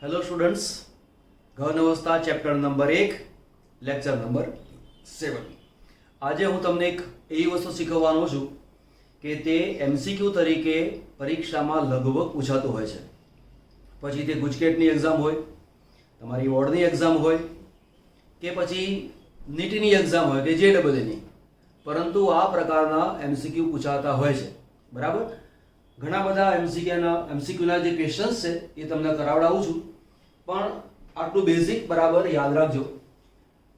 Hello students, ઘન અવસ્થા chapter number 1 lecture number 7. આજે હું તમને એક એવી વસ્તુ શીખવવાનો છું કે તે એમસીક્યુ તરીકે પરીક્ષામાં લગભગ પૂછાતું હોય છે. પછી તે ગુજકેટની એક્ઝામ હોય, તમારી બોર્ડની એક્ઝામ હોય કે પછી નીટની એક્ઝામ હોય કે JEEની, પરંતુ આ પ્રકારના એમસીક્યુ પૂછાતા હોય છે. બરાબર, ઘણા બધા એમસીક્યુના જે ક્વેશ્ચન્સ છે એ તમને કરાવડાવું છું, પણ આટલું બેઝિક બરાબર યાદ રાખજો.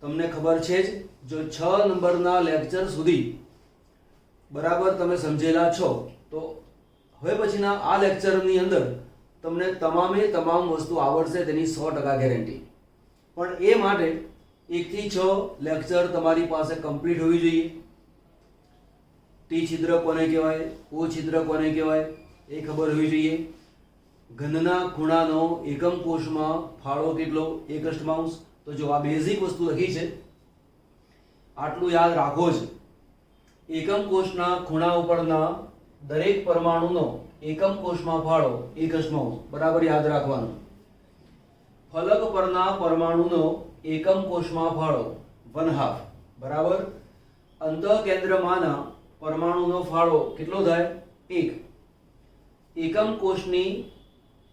તમને ખબર છે જ, જો 6 નંબરના લેક્ચર સુધી બરાબર તમે સમજેલા છો તો હવે પછીના આ લેક્ચરની અંદર તમને તમામ વસ્તુ આવડશે, તેની 100% ગેરંટી. પણ એ માટે 1 થી 6 લેક્ચર તમારી પાસે કમ્પ્લીટ હોવી જોઈએ. ટી છિદ્ર કોને કહેવાય, ઓ છિદ્ર કોને કહેવાય એ ખબર હોવી જોઈએ. ઘનના ખૂણાનો એકમ કોષમાં ફાળો કેટલો, 1 અષ્ટમાંશ. તો જો આ બેઝિક વસ્તુ લખી છે, આટલું યાદ રાખો જ. એકમ કોષના ખૂણા ઉપરના દરેક પરમાણુનો એકમ કોષમાં ફાળો 1 અષ્ટમાંશ, બરાબર યાદ રાખવાનું. ફલક પરના પરમાણુનો એકમ કોષમાં ફાળો 1/2, બરાબર. અંતઃકેન્દ્રમાંના પરમાણુનો ફાળો કેટલો થાય, 1. એકમ કોષની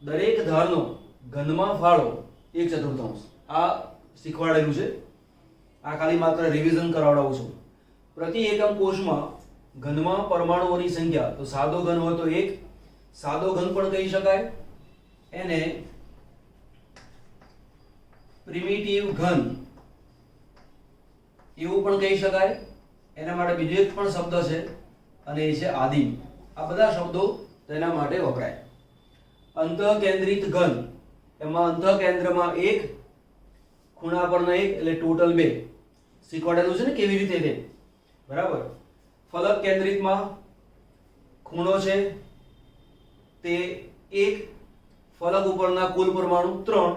દરેક ધારનો ઘનમાં ફાળો 1/4. આ શીખવાડેલું છે, આ ખાલી માત્ર રિવિઝન કરાવડાવું છું. પ્રતિ એકમ કોષમાં ઘનમાં પરમાણુઓની સંખ્યા, તો સાદો ઘન હોય તો 1, સાદો ઘન પણ કહી શકાય, એને પ્રિમિટિવ ઘન એવું પણ કહી શકાય. એના માટે બીજો એક પણ શબ્દ છે અને એ છે આદિમ. આ બધા શબ્દો તેના માટે વપરાય. અંતઃકેન્દ્રિત ઘન, એમાં અંતઃકેન્દ્રમાં 1, ખૂણા પરના 1 એટલે ટોટલ 2. શીખવાડેલું છે ને કેવી રીતે તે, બરાબર. ફલક કેન્દ્રિતમાં ખૂણો છે તે 1, ફલક ઉપરના કુલ પરમાણુ 3,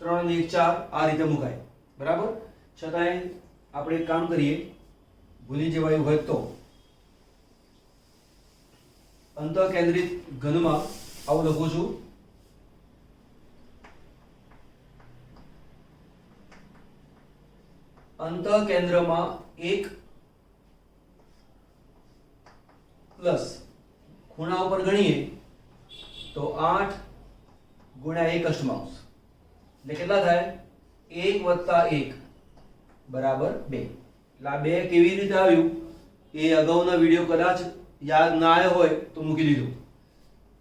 3 ને 1 4, આ રીતે મુકાય, બરાબર. છતાંય આપણે એક કામ કરીએ, ભૂલી જવાયું હોય તો અંતઃકેન્દ્રિત ઘનમાં આવું લખું છું. અંતઃકેન્દ્રમાં 1 પ્લસ ખૂણા ઉપર ગણીએ તો 8 ગુણ્યા 1 અષ્ટમાંશ, એટલે કેટલા થાય, 1 + 1 બરાબર 2. એટલે આ 2 કેવી રીતે આવ્યું એ અગાઉના વિડીયો કદાચ યાદ ના આવ્યો હોય તો મૂકી દીધું.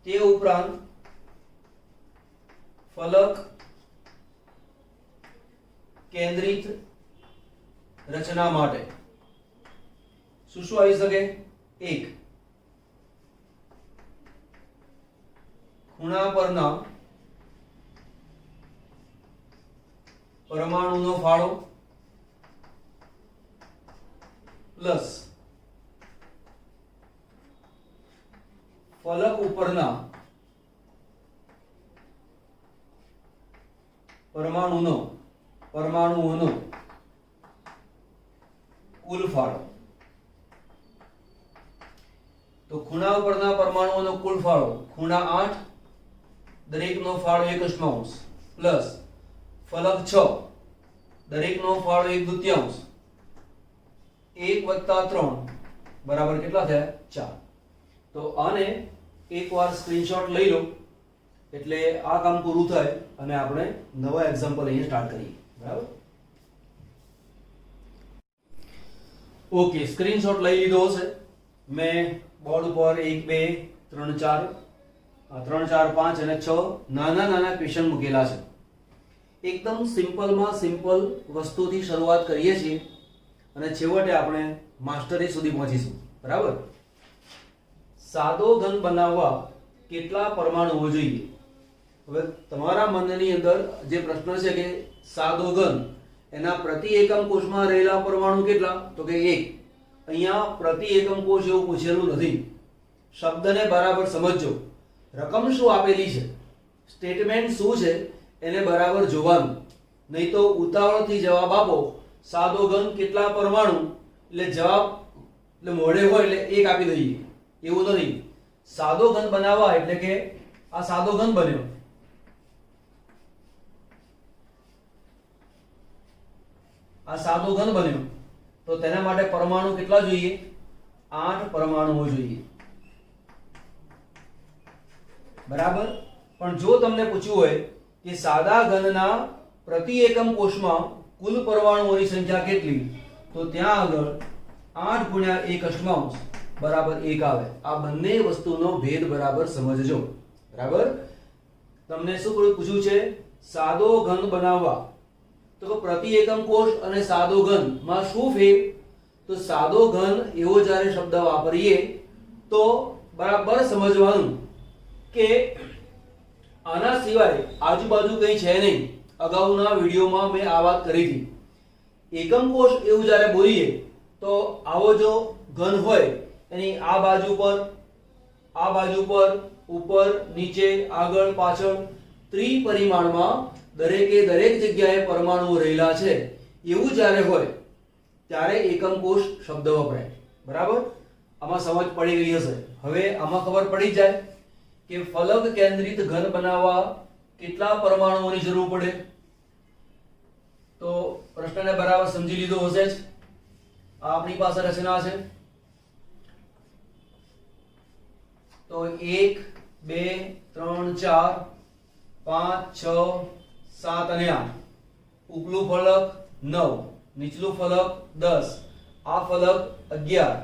તે ઉપરાંત ફલક કેન્દ્રિત રચના માટે શું શું આવી શકે, 1 ખૂણા પરના પરમાણુનો ફાળો પ્લસ ફલક ઉપરના પરમાણુઓનો કુલ ફાળો. તો ખૂણા ઉપરના પરમાણુઓનો કુલ ફાળો, ખૂણા 8, દરેકનો ફાળો 1 અષ્ટમાંશ, પ્લસ ફલક 6, દરેકનો ફાળો 1/2, 1 + 3 બરાબર કેટલા થયા, 4. તો આને એકવાર સ્ક્રીનશોટ લઈ લો એટલે આ કામ પૂરું થાય અને આપણે નવા એક્ઝામ્પલ અહીંયા સ્ટાર્ટ કરીએ, બરાબર. ઓકે, સ્ક્રીનશોટ લઈ લીધો હશે. મેં બોર્ડ ઉપર 1 2 3 4 3 4 5 અને 6 નાના ક્વેશ્ચન મૂકેલા છે. એકદમ સિમ્પલમાં સિમ્પલ વસ્તુથી શરૂઆત કરીએ છીએ અને છેવટે આપણે માસ્ટરી સુધી પહોંચીશું, બરાબર. સાદો ઘન બનાવવા કેટલા પરમાણુઓ જોઈએ? હવે તમારા મનની અંદર જે પ્રશ્ન છે કે સાદો ઘન, એના પ્રતિ એકમ કોષમાં રહેલા પરમાણુ કેટલા, તો કે 1. અહીંયા પ્રતિ એકમ કોષ એવું પૂછેલું નથી. શબ્દને બરાબર સમજજો. રકમ શું આપેલી છે, સ્ટેટમેન્ટ શું છે, એને બરાબર જોવાનું. નહીં તો ઉતાવળથી જવાબ આપો, સાદો ઘન કેટલા પરમાણુ, એટલે જવાબ એટલે મોઢે હોય એટલે 1 આપી દઈએ, એવું નથી. સાદો ઘન બનાવવા એટલે કે આ સાદો ઘન બન્યો, આ સાદો ઘન બન્યો તો તેના માટે પરમાણુ કેટલા જોઈએ? 8 પરમાણુઓ જોઈએ, બરાબર. પણ જો તમને પૂછ્યું હોય કે સાદા ઘનના પ્રતિ એકમ કોષમાં કુલ પરમાણુઓની સંખ્યા કેટલી, તો ત્યાં આગળ 8 ગુણ્યા 1 અષ્ટમાંશ બરાબર 1 આવે. આ બંને વસ્તુનો ભેદ બરાબર સમજજો, બરાબર. તમને શું પૂછ્યું છે? સાદો ઘન બનાવવા, તો પ્રતિ એકમ કોષ અને સાદો ઘન માં શું ફેર? તો સાદો ઘન એવો જ્યારે શબ્દ વાપરીએ તો બરાબર સમજવાનું કે આના સિવાય આજુબાજુ કંઈ છે નહીં. અગાઉના વિડીયોમાં મેં આ વાત કરી હતી. એકમ કોષ એવું જ્યારે બોલીએ તો આવો જો ઘન હોય એની આ બાજુ પર, ઉપર, નીચે, આગળ, પાછળ ત્રિપરિમાણમાં દરેકે દરેક જગ્યાએ પરમાણુઓ રહેલા છે એવું જ્યારે હોય ત્યારે એકમ કોષ શબ્દ વપરાય, બરાબર. આમાં સમજ પડી ગઈ હશે. હવે આમાં ખબર પડી જાય કે ફલક કેન્દ્રિત ઘન બનાવવા કેટલા પરમાણુઓની જરૂર પડે. તો પ્રશ્નને બરાબર સમજી લીધો હશે જ. આ આપણી પાસે રચના છે. તો 1 2 3 4 5 6 7 અને 8. ઉપલું ફલક 9, નીચલું ફલક 10, આ ફલક 11,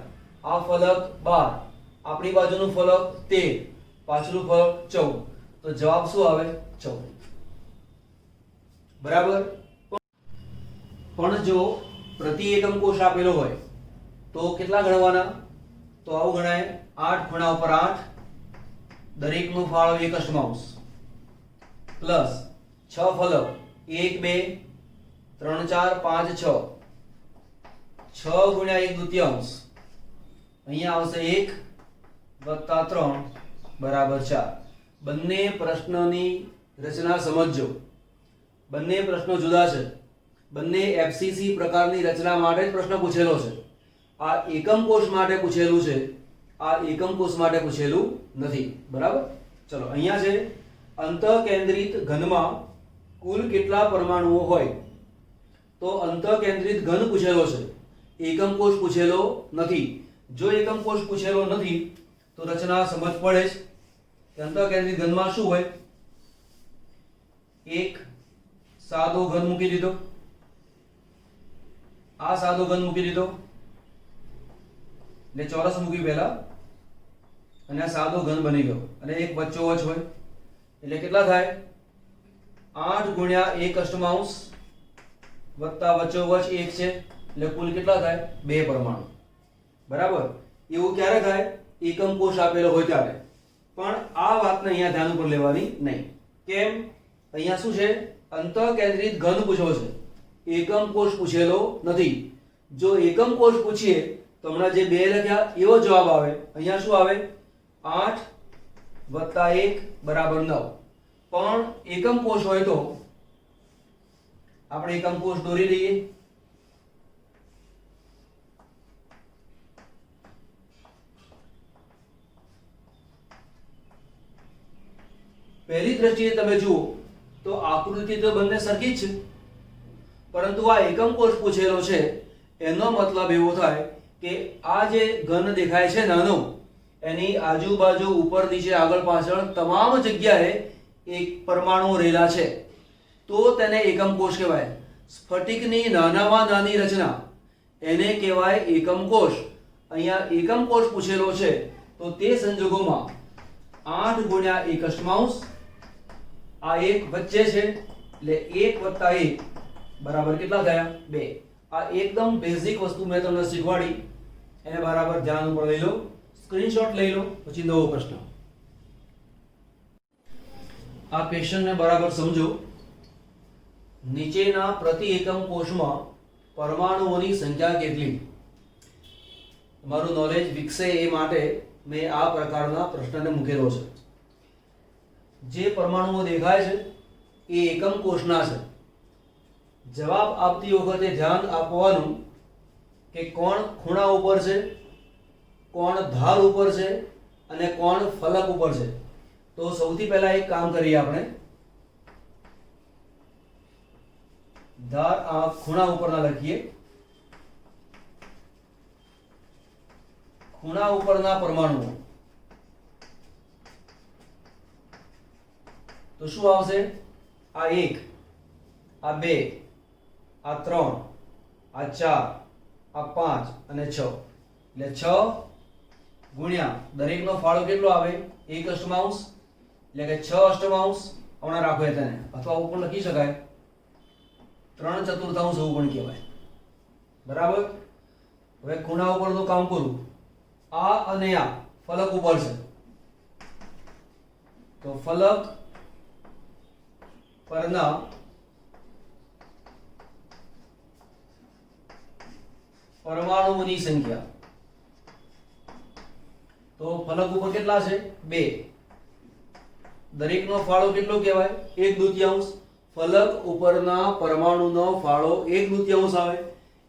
આ ફલક 12, આપણી બાજુનું ફલક 13, પાછલું ફલક 14. તો જવાબ શું આવે? 14, બરાબર. પણ જો પ્રતિ એકમ કોષ આપેલો હોય તો કેટલા ગણવાના? તો આવું ગણાય 8 ખૂણા ઉપર 8, દરેકનો ફાળો 1 અષ્ટમાંશ પ્લસ 6 ફલક 1 2 3 4 5 6, 6 ગુણ્યા 1 દૂતીયાંશ, અહીંયા આવશે 1 વત્તા 3 બરાબર 4. બંને પ્રશ્નની રચના સમજજો. બંને પ્રશ્નો જુદા છે. બંને એફસીસી પ્રકારની રચના માટે જ પ્રશ્ન પૂછેલો છે. આ એકમ કોષ માટે પૂછેલું છે, આ એકમ કોષ માટે પૂછેલું નથી, બરાબર. ચલો અહીંયા છે અંતઃકેન્દ્રિત ઘનમાં કુલ કેટલા પરમાણુઓ હોય. તો અંતઃકેન્દ્રિત ઘન પૂછેલો છે, એકમ કોષ પૂછેલો નથી. જો એકમ કોષ પૂછેલો નથી તો રચના સમજ પડે જ કે અંતઃકેન્દ્રિત ઘનમાં શું હોય. એક સાદો ઘન મૂકી દીધો, આ સાદો ઘન મૂકી દીધો એટલે ચોરસ મૂકી પહેલા, અને આ સાદો ઘન બની ગયો, અને એક વચ્ચોવચ હોય એટલે કેટલા થાય? 8 ગુણ્યા 1 અષ્ટમાંશ વત્તા વચ્ચોવચ 1 છે એટલે કુલ કેટલા થાય? 2 પરમાણુ, બરાબર. એવું ક્યારે થાય? એકમ કોષ આપેલો હોય ત્યારે. પણ આ વાતને અહીંયા ધ્યાન ઉપર લેવાની નહીં. કેમ? અહીંયા શું છે? અંતઃકેન્દ્રિત ઘન પૂછ્યો છે, એકમ કોષ પૂછેલો નથી. જો એકમ કોષ પૂછીએ તો હમણાં જે 2 લખ્યા એવો જવાબ આવે. અહીંયા શું આવે? 8 વત્તા 1 બરાબર 9. પણ એકમ કોષ હોય તો આપણે એકમ કોષ દોરી લઈએ. પહેલી દ્રષ્ટિએ તમે જુઓ તો આકૃતિ તો બંને સરખી જ છે, પરંતુ આ એકમ કોષ પૂછેલો છે એનો મતલબ એવો થાય કે આ જે ઘન દેખાય છે નાનો, એની આજુબાજુ ઉપર નીચે આગળ પાછળ તમામ જગ્યાએ એક પરમાણુ રહેલા છે, તો તેને એકમ કોષ કહેવાય. સ્ફટિકની નાનામાં નાની રચના એને કહેવાય એકમ કોષ. અહીંયા એકમ કોષ પૂછેલો છે તો તે સંજોગોમાં 8 ગુણ્યા 1 અષ્ટમાંશ, આ 1 વચ્ચે છે એટલે 1 વત્તા 1 બરાબર કેટલા થયા? 2. આ એકદમ બેઝિક વસ્તુ મેં તમને શીખવાડી, એને બરાબર ધ્યાન ઉપર લઈ લો, સ્ક્રીનશોટ લઈ લો. પછી નવો પ્રશ્ન. આ ક્વેશ્ચનને બરાબર સમજો. નીચેના પ્રતિ એકમ કોષમાં પરમાણુઓની સંખ્યા કેટલી? તમારું નોલેજ વિકસે એ માટે મેં આ પ્રકારના પ્રશ્નને મૂકેલો છે. જે પરમાણુઓ દેખાય છે એ એકમ કોષના છે. જવાબ આપતી વખતે ધ્યાન આપવાનું કે કોણ ખૂણા ઉપર છે, કોણ ધાર ઉપર છે અને કોણ ફલક ઉપર છે. તો સૌથી પહેલા એક કામ કરીએ આપણે. ધાર ખૂણા ઉપરના લખીએ, ખૂણા ઉપરના પરમાણુઓ તો શું આવશે? આ 1, આ 2, આ 3, આ 4, આ 5 અને 6, એટલે 6 ગુણ્યા દરેકનો ફાળો કેટલો આવે? 1 અષ્ટમાંશ, એટલે કે 6 અષ્ટમાંશ હમણાં રાખો તેને, અથવા આવું પણ લખી શકાય 3/4 એવું પણ કહેવાય, બરાબર. હવે ખૂણા ઉપરનું કામ કરું, આ અને આ ફલક ઉપર છે તો ફલક પરના પરમાણુઓની સંખ્યા, તો ફલક ઉપર કેટલા છે? 2. દરેકનો ફાળો કેટલો કહેવાય? 1/2. ફલક ઉપરના પરમાણુનો ફાળો 1/2 આવે,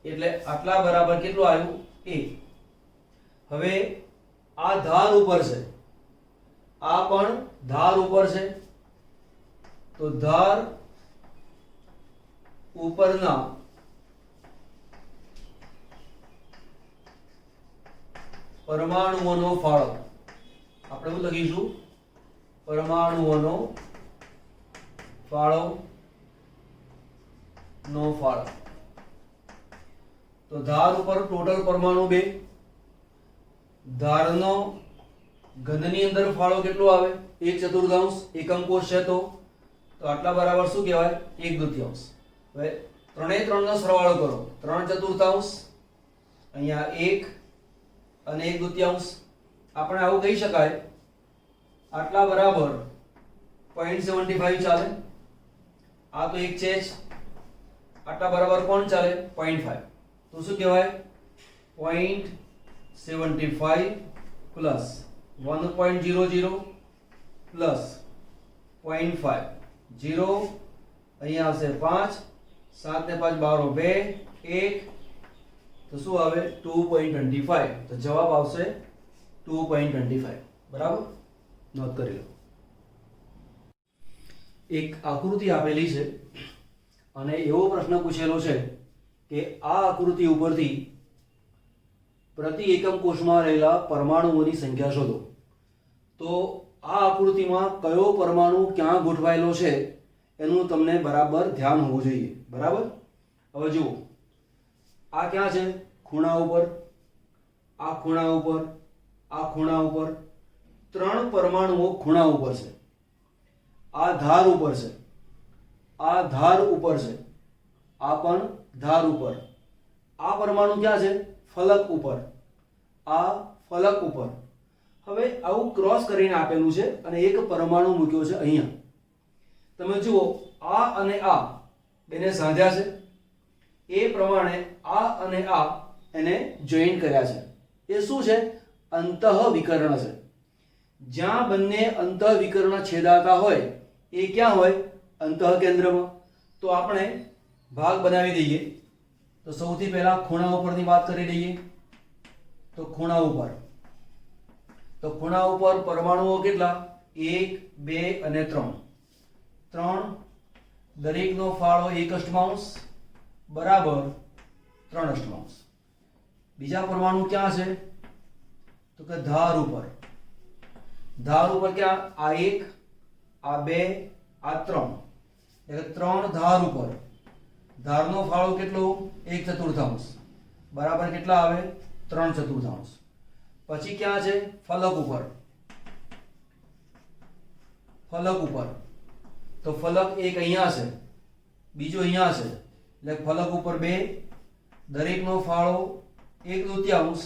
એટલે આટલા બરાબર કેટલું આવ્યું? 1. હવે આ ધાર ઉપર છે, આ પણ ધાર ઉપર છે, તો ધાર ઉપરના પરમાણુઓનો ફાળો આપણે શું લખીશું? પરમાણુઓનો ફાળો નો ફાળો. તો ધાર ઉપર ટોટલ પરમાણુ 2, ધારનો ઘનની અંદર ફાળો કેટલો આવે? 1/4. એકમ કોષ છે તો આટલા બરાબર શું કહેવાય? 1/2. હવે 3 3 નો સરવાળો કરો, 3/4, અહીંયા 1 અને 1/2. આપણે આવું કહી શકાય આટલા બરાબર 0.75 ચાલે. આ તો 1 છે જ, આટલા બરાબર કોણ ચાલે? 0.5. તો શું કહેવાય? 0.75 પ્લસ 1.00 પ્લસ 0.5, 0 અહીંયા આવશે 5, 7 ને 5 12, 2 1, તો શું આવે? 2.25. તો જવાબ આવશે 2.25, બરાબર. નોંધ કરી લો. એક આકૃતિ આપેલી છે અને એવો પ્રશ્ન પૂછેલો છે કે આ આકૃતિ ઉપરથી પ્રતિ એકમ કોષમાં રહેલા પરમાણુઓની સંખ્યા શોધો. તો આ આકૃતિમાં કયો પરમાણુ ક્યાં ગોઠવાયેલો છે એનું તમને બરાબર ધ્યાન હોવું જોઈએ, બરાબર. હવે જુઓ, આ ક્યાં છે? ખૂણા ઉપર, આ ખૂણા ઉપર, આ ખૂણા ઉપર. 3 પરમાણુઓ ખૂણા ઉપર છે. આ ધાર ઉપર છે, આ ધાર ઉપર છે, આ પણ ધાર ઉપર. આ પરમાણુ ક્યાં છે? ફલક ઉપર, આ ફલક ઉપર. હવે આવું ક્રોસ કરીને આપેલું છે અને એક પરમાણુ મૂક્યો છે અહીંયા. તમે જુઓ, આ અને આ બેને સાંધ્યા છે, એ પ્રમાણે આ અને આ એને જોઈન્ટ કર્યા છે. એ શું છે? અંતઃવિકર્ણ છે. જ્યાં બંને અંતઃવિકર્ણ છેદાતા હોય એ ક્યાં હોય? અંતઃકેન્દ્રમાં. તો આપણે ભાગ બનાવી દઈએ. તો સૌથી પહેલા ખૂણા ઉપરની વાત કરી લઈએ. તો ખૂણા ઉપર, તો ખૂણા ઉપર પરમાણુઓ કેટલા? 1 2 અને 3. 3 દરેકનો ફાળો 1/8 બરાબર 3/8. બીજા પરમાણુ ક્યાં છે? તો કે ધાર ઉપર. ધાર ઉપર ક્યાં? આ 1, આ 2, આ 3. એટલે 3 ધાર ઉપર. ધારનો ફાળો કેટલો? 1/4 બરાબર કેટલા આવે? 3/4. પછી ક્યાં છે? ફલક ઉપર. ફલક ઉપર તો ફલક એક અહીંયા છે, બીજો અહીંયા છે, એટલે ફલક ઉપર 2. દરેકનો ફાળો 1/2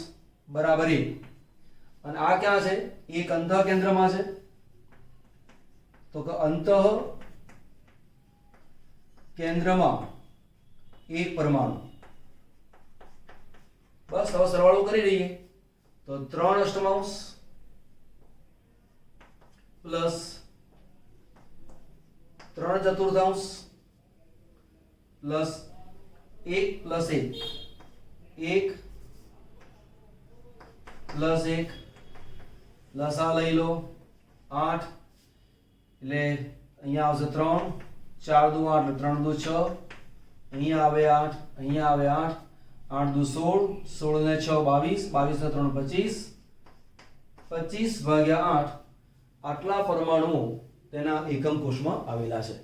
બરાબર 1. અને આ ક્યાં છે? એક અંતઃ કેન્દ્રમાં છે, તો કે અંતઃ કેન્દ્રમાં એક પરમાણુ. બસ હવે સરવાળો કરી દઈએ. તો 3/8 પ્લસ 3/4 પ્લસ 1 પ્લસ 1, 1 પ્લસ 1, લસા લઈ લો 8, એટલે અહીંયા આવશે 3, 4 દુ 8 એટલે 3 દુ 6, અહીંયા આવે 8, અહીંયા આવે 8, 8 દુ 16, 16 ને 6 22, 22 ને 3 25, 25 ભાગ્યા 8 આટલા પરમાણુઓ તેના એકમ કોષમાં આવેલા છે.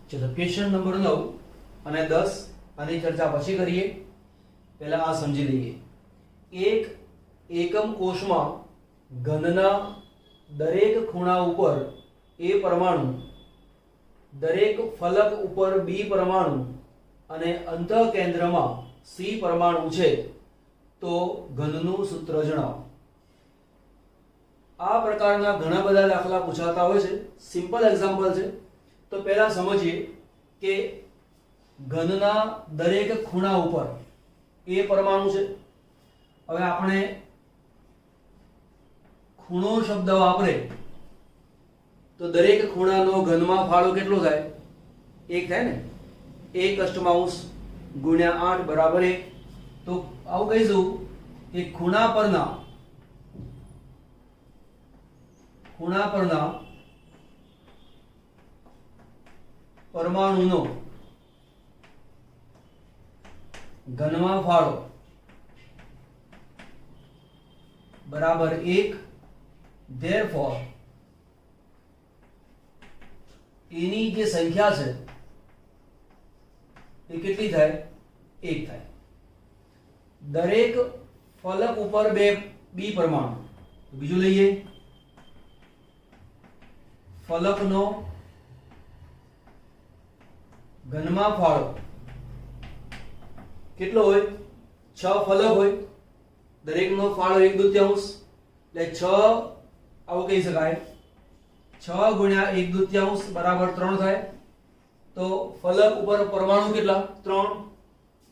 ચલો ક્વેશ્ચન નંબર 9 અને 10 આની ચર્ચા પછી કરીએ. પહેલા આ સમજી લઈએ. એક એકમ કોષમાં ઘનના દરેક ખૂણા ઉપર એ પરમાણુ, દરેક ફલક ઉપર બી પરમાણુ અને અંતઃકેન્દ્રમાં સી પરમાણુ છે તો ઘનનું સૂત્ર જણાવો. આ પ્રકારના ઘણા બધા દાખલા પૂછાતા હોય છે. સિમ્પલ એક્ઝામ્પલ છે. તો પહેલા સમજીએ કે ઘનના દરેક ખૂણા ઉપર એ પરમાણુ છે. હવે આપણે ખૂણો શબ્દ વાપરે તો દરેક ખૂણાનો ઘનમાં ફાળો કેટલો થાય? 1 થાય ને. 1 અષ્ટમાંશ ગુણ્યા 8 બરાબર 1. તો આવું કહીશું કે ખૂણા પરના પરમાણુનો ઘનમાં ફાળો બરાબર 1. therefore એની જે સંખ્યા છે એ કેટલી થાય? 1 થાય. દરેક ફલક ઉપર બે બી પરમાણુ. બીજું લઈએ, ફલકનો ઘનમાં ફાળો કેટલો હોય? 6 ફલક હોય, દરેકનો ફાળો 1/2, એટલે 6 આવું કહી શકાય 6 ગુણ્યા 1/2 બરાબર 3 થાય. તો ફલક ઉપર પરમાણુ કેટલા? 3.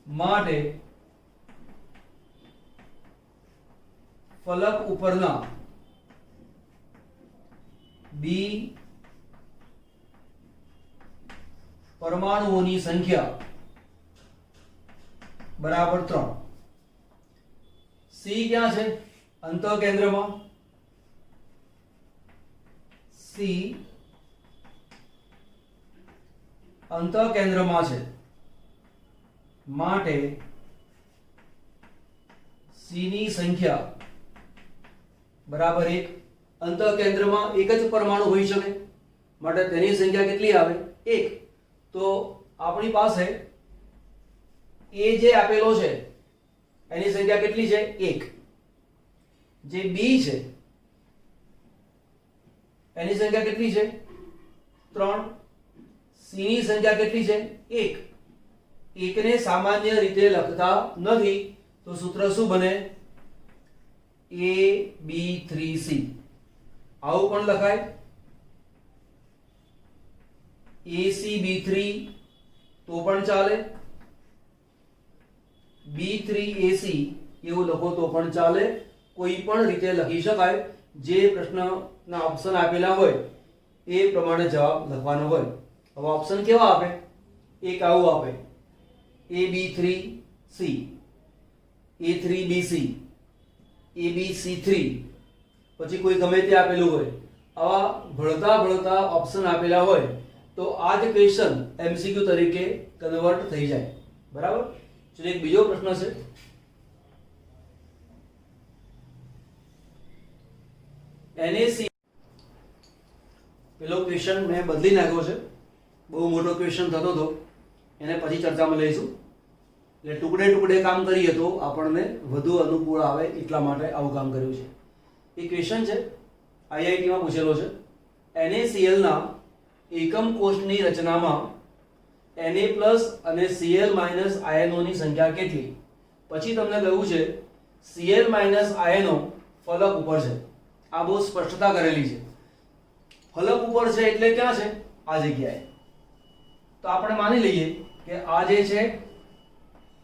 માટે ફલક ઉપરના બી પરમાણુઓની સંખ્યા બરાબર 3. સી ક્યાં છે? અંતઃકેન્દ્રમાં. સી અંતઃકેન્દ્રમાં છે માટે સી ની સંખ્યા બરાબર 1. અંતઃકેન્દ્રમાં એક જ પરમાણુ હોઈ શકે માટે તેની સંખ્યા કેટલી આવે? 1. તો આપણી પાસે એ જે આપેલો છે એની સંખ્યા કેટલી છે? 1. જે બી છે એની સંખ્યા કેટલી છે? 3. સી ની સંખ્યા કેટલી છે? 1. 1 ને સામાન્ય રીતે લખતા નથી તો સૂત્ર શું બને? AB3C. આવું પણ લખાય. ACB3 તો પણ ચાલે. B3AC એવું લખો તો પણ ચાલે. કોઈ પણ રીતે લખી શકાય. જે પ્રશ્નના ઓપ્શન આપેલા હોય એ પ્રમાણે જવાબ લખવાનો હોય. હવે ઓપ્શન કેવા આપે? એક આવું આપે AB3C, A3BC, ABC3, પછી કોઈ ગમે તે આપેલું હોય. આવા ભળતા ઓપ્શન આપેલા હોય તો આ જ ક્વેશ્ચન MCQ તરીકે કન્વર્ટ થઈ જાય. બરાબર. ચલો એક બીજો પ્રશ્ન છે. NaC પેલો ક્વેશ્ચન મેં બદલી નાખ્યો છે. બહુ મોટો ક્વેશ્ચન થતો હતો એને પછી ચર્ચામાં લઈશું. એટલે ટુકડે કામ કરીએ તો આપણને વધુ અનુકૂળ આવે એટલા માટે આવું કામ કર્યું છે. એ ક્વેશ્ચન છે IIT માં પૂછેલો છે. NaCl ના એકમ કોષની રચનામાં Na+ અને Cl- આયનોની સંખ્યા કેટલી? પછી તમને કહ્યું છે Cl- આયનો ફલક ઉપર છે. આ બહુ સ્પષ્ટતા કરેલી છે. ફલક ઉપર છે એટલે ક્યાં છે? આ જગ્યાએ. તો આપણે માની લઈએ કે આ જે છે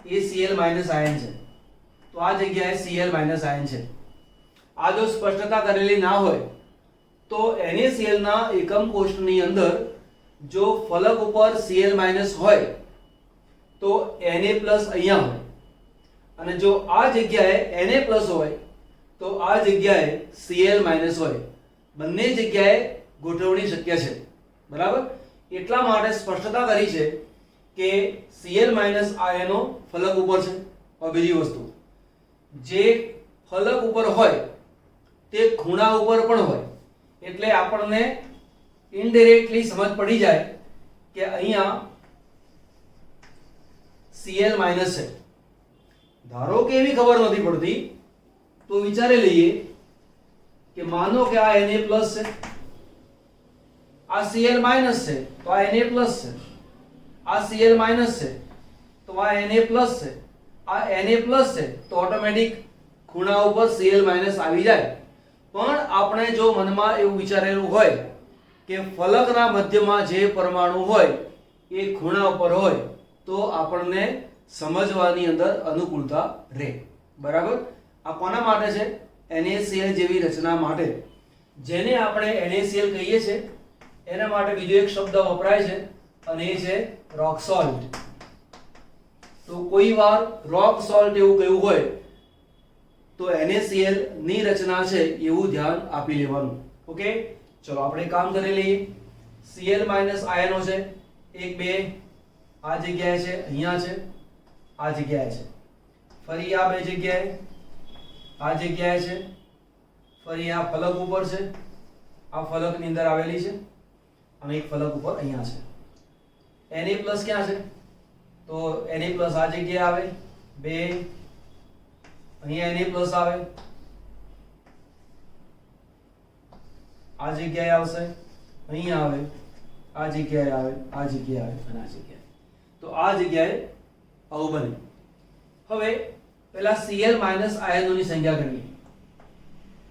એ Cl- આયન છે. તો આ જગ્યાએ Cl- આયન છે. આ જો સ્પષ્ટતા કરેલી ના હોય તો NaCl ના એકમ કોષની અંદર જો ફલક ઉપર Cl- હોય તો Na+ અહીંયા હોય અને જો આ જગ્યાએ Na+ હોય તો આ જગ્યાએ Cl- હોય. બંને જગ્યાએ ગોઠવણી શક્ય છે. બરાબર. એટલા માટે સ્પષ્ટતા કરી છે કે Cl આયનો ફલક ઉપર છે. और બીજી વસ્તુ, જે ફલક ઉપર હોય તે ખૂણા ઉપર પણ હોય, એટલે આપણને ઇનડાયરેક્ટલી સમજ પડી જાય કે અહીંયા Cl છે. ધારો કે એવી ખબર નથી પડતી તો વિચારી લઈએ કે માનો કે આ Na પ્લસ છે, આ Cl માઇનસ છે તો આ Na પ્લસ છે, આ Cl માઇનસ છે તો આ Na પ્લસ છે, આ Na પ્લસ છે તો ઓટોમેટિક ખૂણા ઉપર Cl માઇનસ આવી જાય. પણ આપણે જો મનમાં એવું વિચારેલું હોય કે ફલકના મધ્યમાં જે પરમાણુ હોય એ ખૂણા ઉપર હોય તો આપણને સમજવાની અંદર અનુકૂળતા રહે. બરાબર? આ કોના માટે છે? NaCl જેવી રચના માટે. જેને આપણે NaCl કહીએ છીએ એના માટે બીજો એક શબ્દ વપરાય છે અને એ છે રોક સોલ્ટ. તો કોઈ વાર રોક સોલ્ટ એવું કહ્યું હોય તો NaCl ની રચના છે એવું ધ્યાન આપી લેવાનું. ઓકે, ચલો આપણે કામ કરી લઈએ. Cl આયનો છે 1 2 આ જગ્યાએ છે, અહીંયા છે, આ જગ્યાએ છે, ફરી આ બે જગ્યાએ, આ જગ્યાએ છે, ફરી આ ફલક ઉપર છે, આ ફલકની અંદર આવેલી છે અને એક ફલક ઉપર અહીંયા છે. Na પ્લસ ક્યાં છે? તો Na પ્લસ આ જગ્યાએ આવે 2, અહીંયા Na પ્લસ આવે, આ જગ્યાએ આવશે, અહીંયા આવે, આ જગ્યાએ આવે, આ જગ્યાએ આવે અને આ જગ્યાએ. તો આ જગ્યાએ આવું બને. હવે પહેલા Cl આયનોની સંખ્યા ગણીએ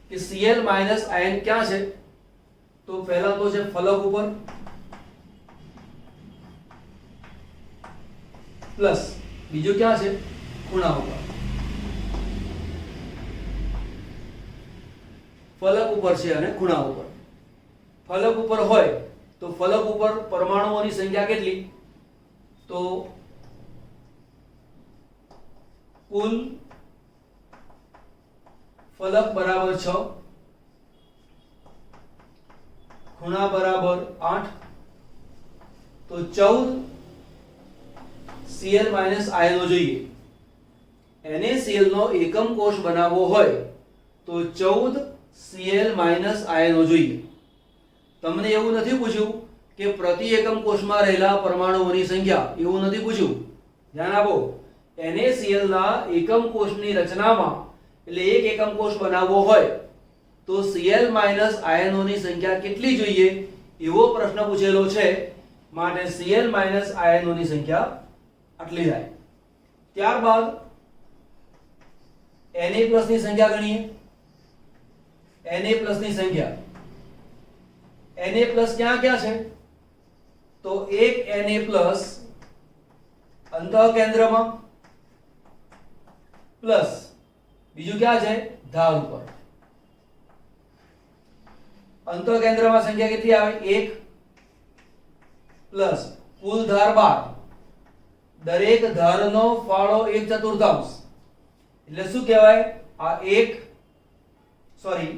કે Cl આયન ક્યાં છે? તો પહેલા તો છે ફલક ઉપર પ્લસ બીજું ક્યાં છે? ખૂણા ઉપર. ફલક ઉપર છે અને ખૂણા ઉપર. ફલક ઉપર હોય તો ફલક ઉપર પરમાણુઓની સંખ્યા કેટલી? તો કુલ ફલક બરાબર 6, ખૂણા બરાબર 8, તો 14 Cl આયનો જોઈએ. NaCl નો એકમ કોષ બનાવવો હોય તો 14 Cl આયનો જોઈએ. તમને એવું નથી પૂછ્યું કે પ્રતિ એકમ કોષમાં રહેલા પરમાણુઓની સંખ્યા, એવું નથી પૂછ્યું. ધ્યાન આપો, NaCl ના એકમ કોષની રચનામાં એટલે એક એકમ કોષ બનાવવો હોય તો Cl આયનોની સંખ્યા કેટલી જોઈએ એવો પ્રશ્ન પૂછેલો છે. માટે Cl આયનોની સંખ્યા આટલી થાય. ત્યારબાદ Na પ્લસ ની સંખ્યા ગણીએ. Na પ્લસ ની સંખ્યા, Na પ્લસ ક્યાં ક્યાં છે? તો એક Na પ્લસ અંતઃકેન્દ્રમાં પ્લસ બીજું ક્યાં છે? ધાર ઉપર. અંતઃકેન્દ્રમાં સંખ્યા કેટલી આવે? 1 પ્લસ કુલ ધાર 12. દરેક ધારનો ફાળો 1/4. એટલે શું કહેવાય? આ એક સોરી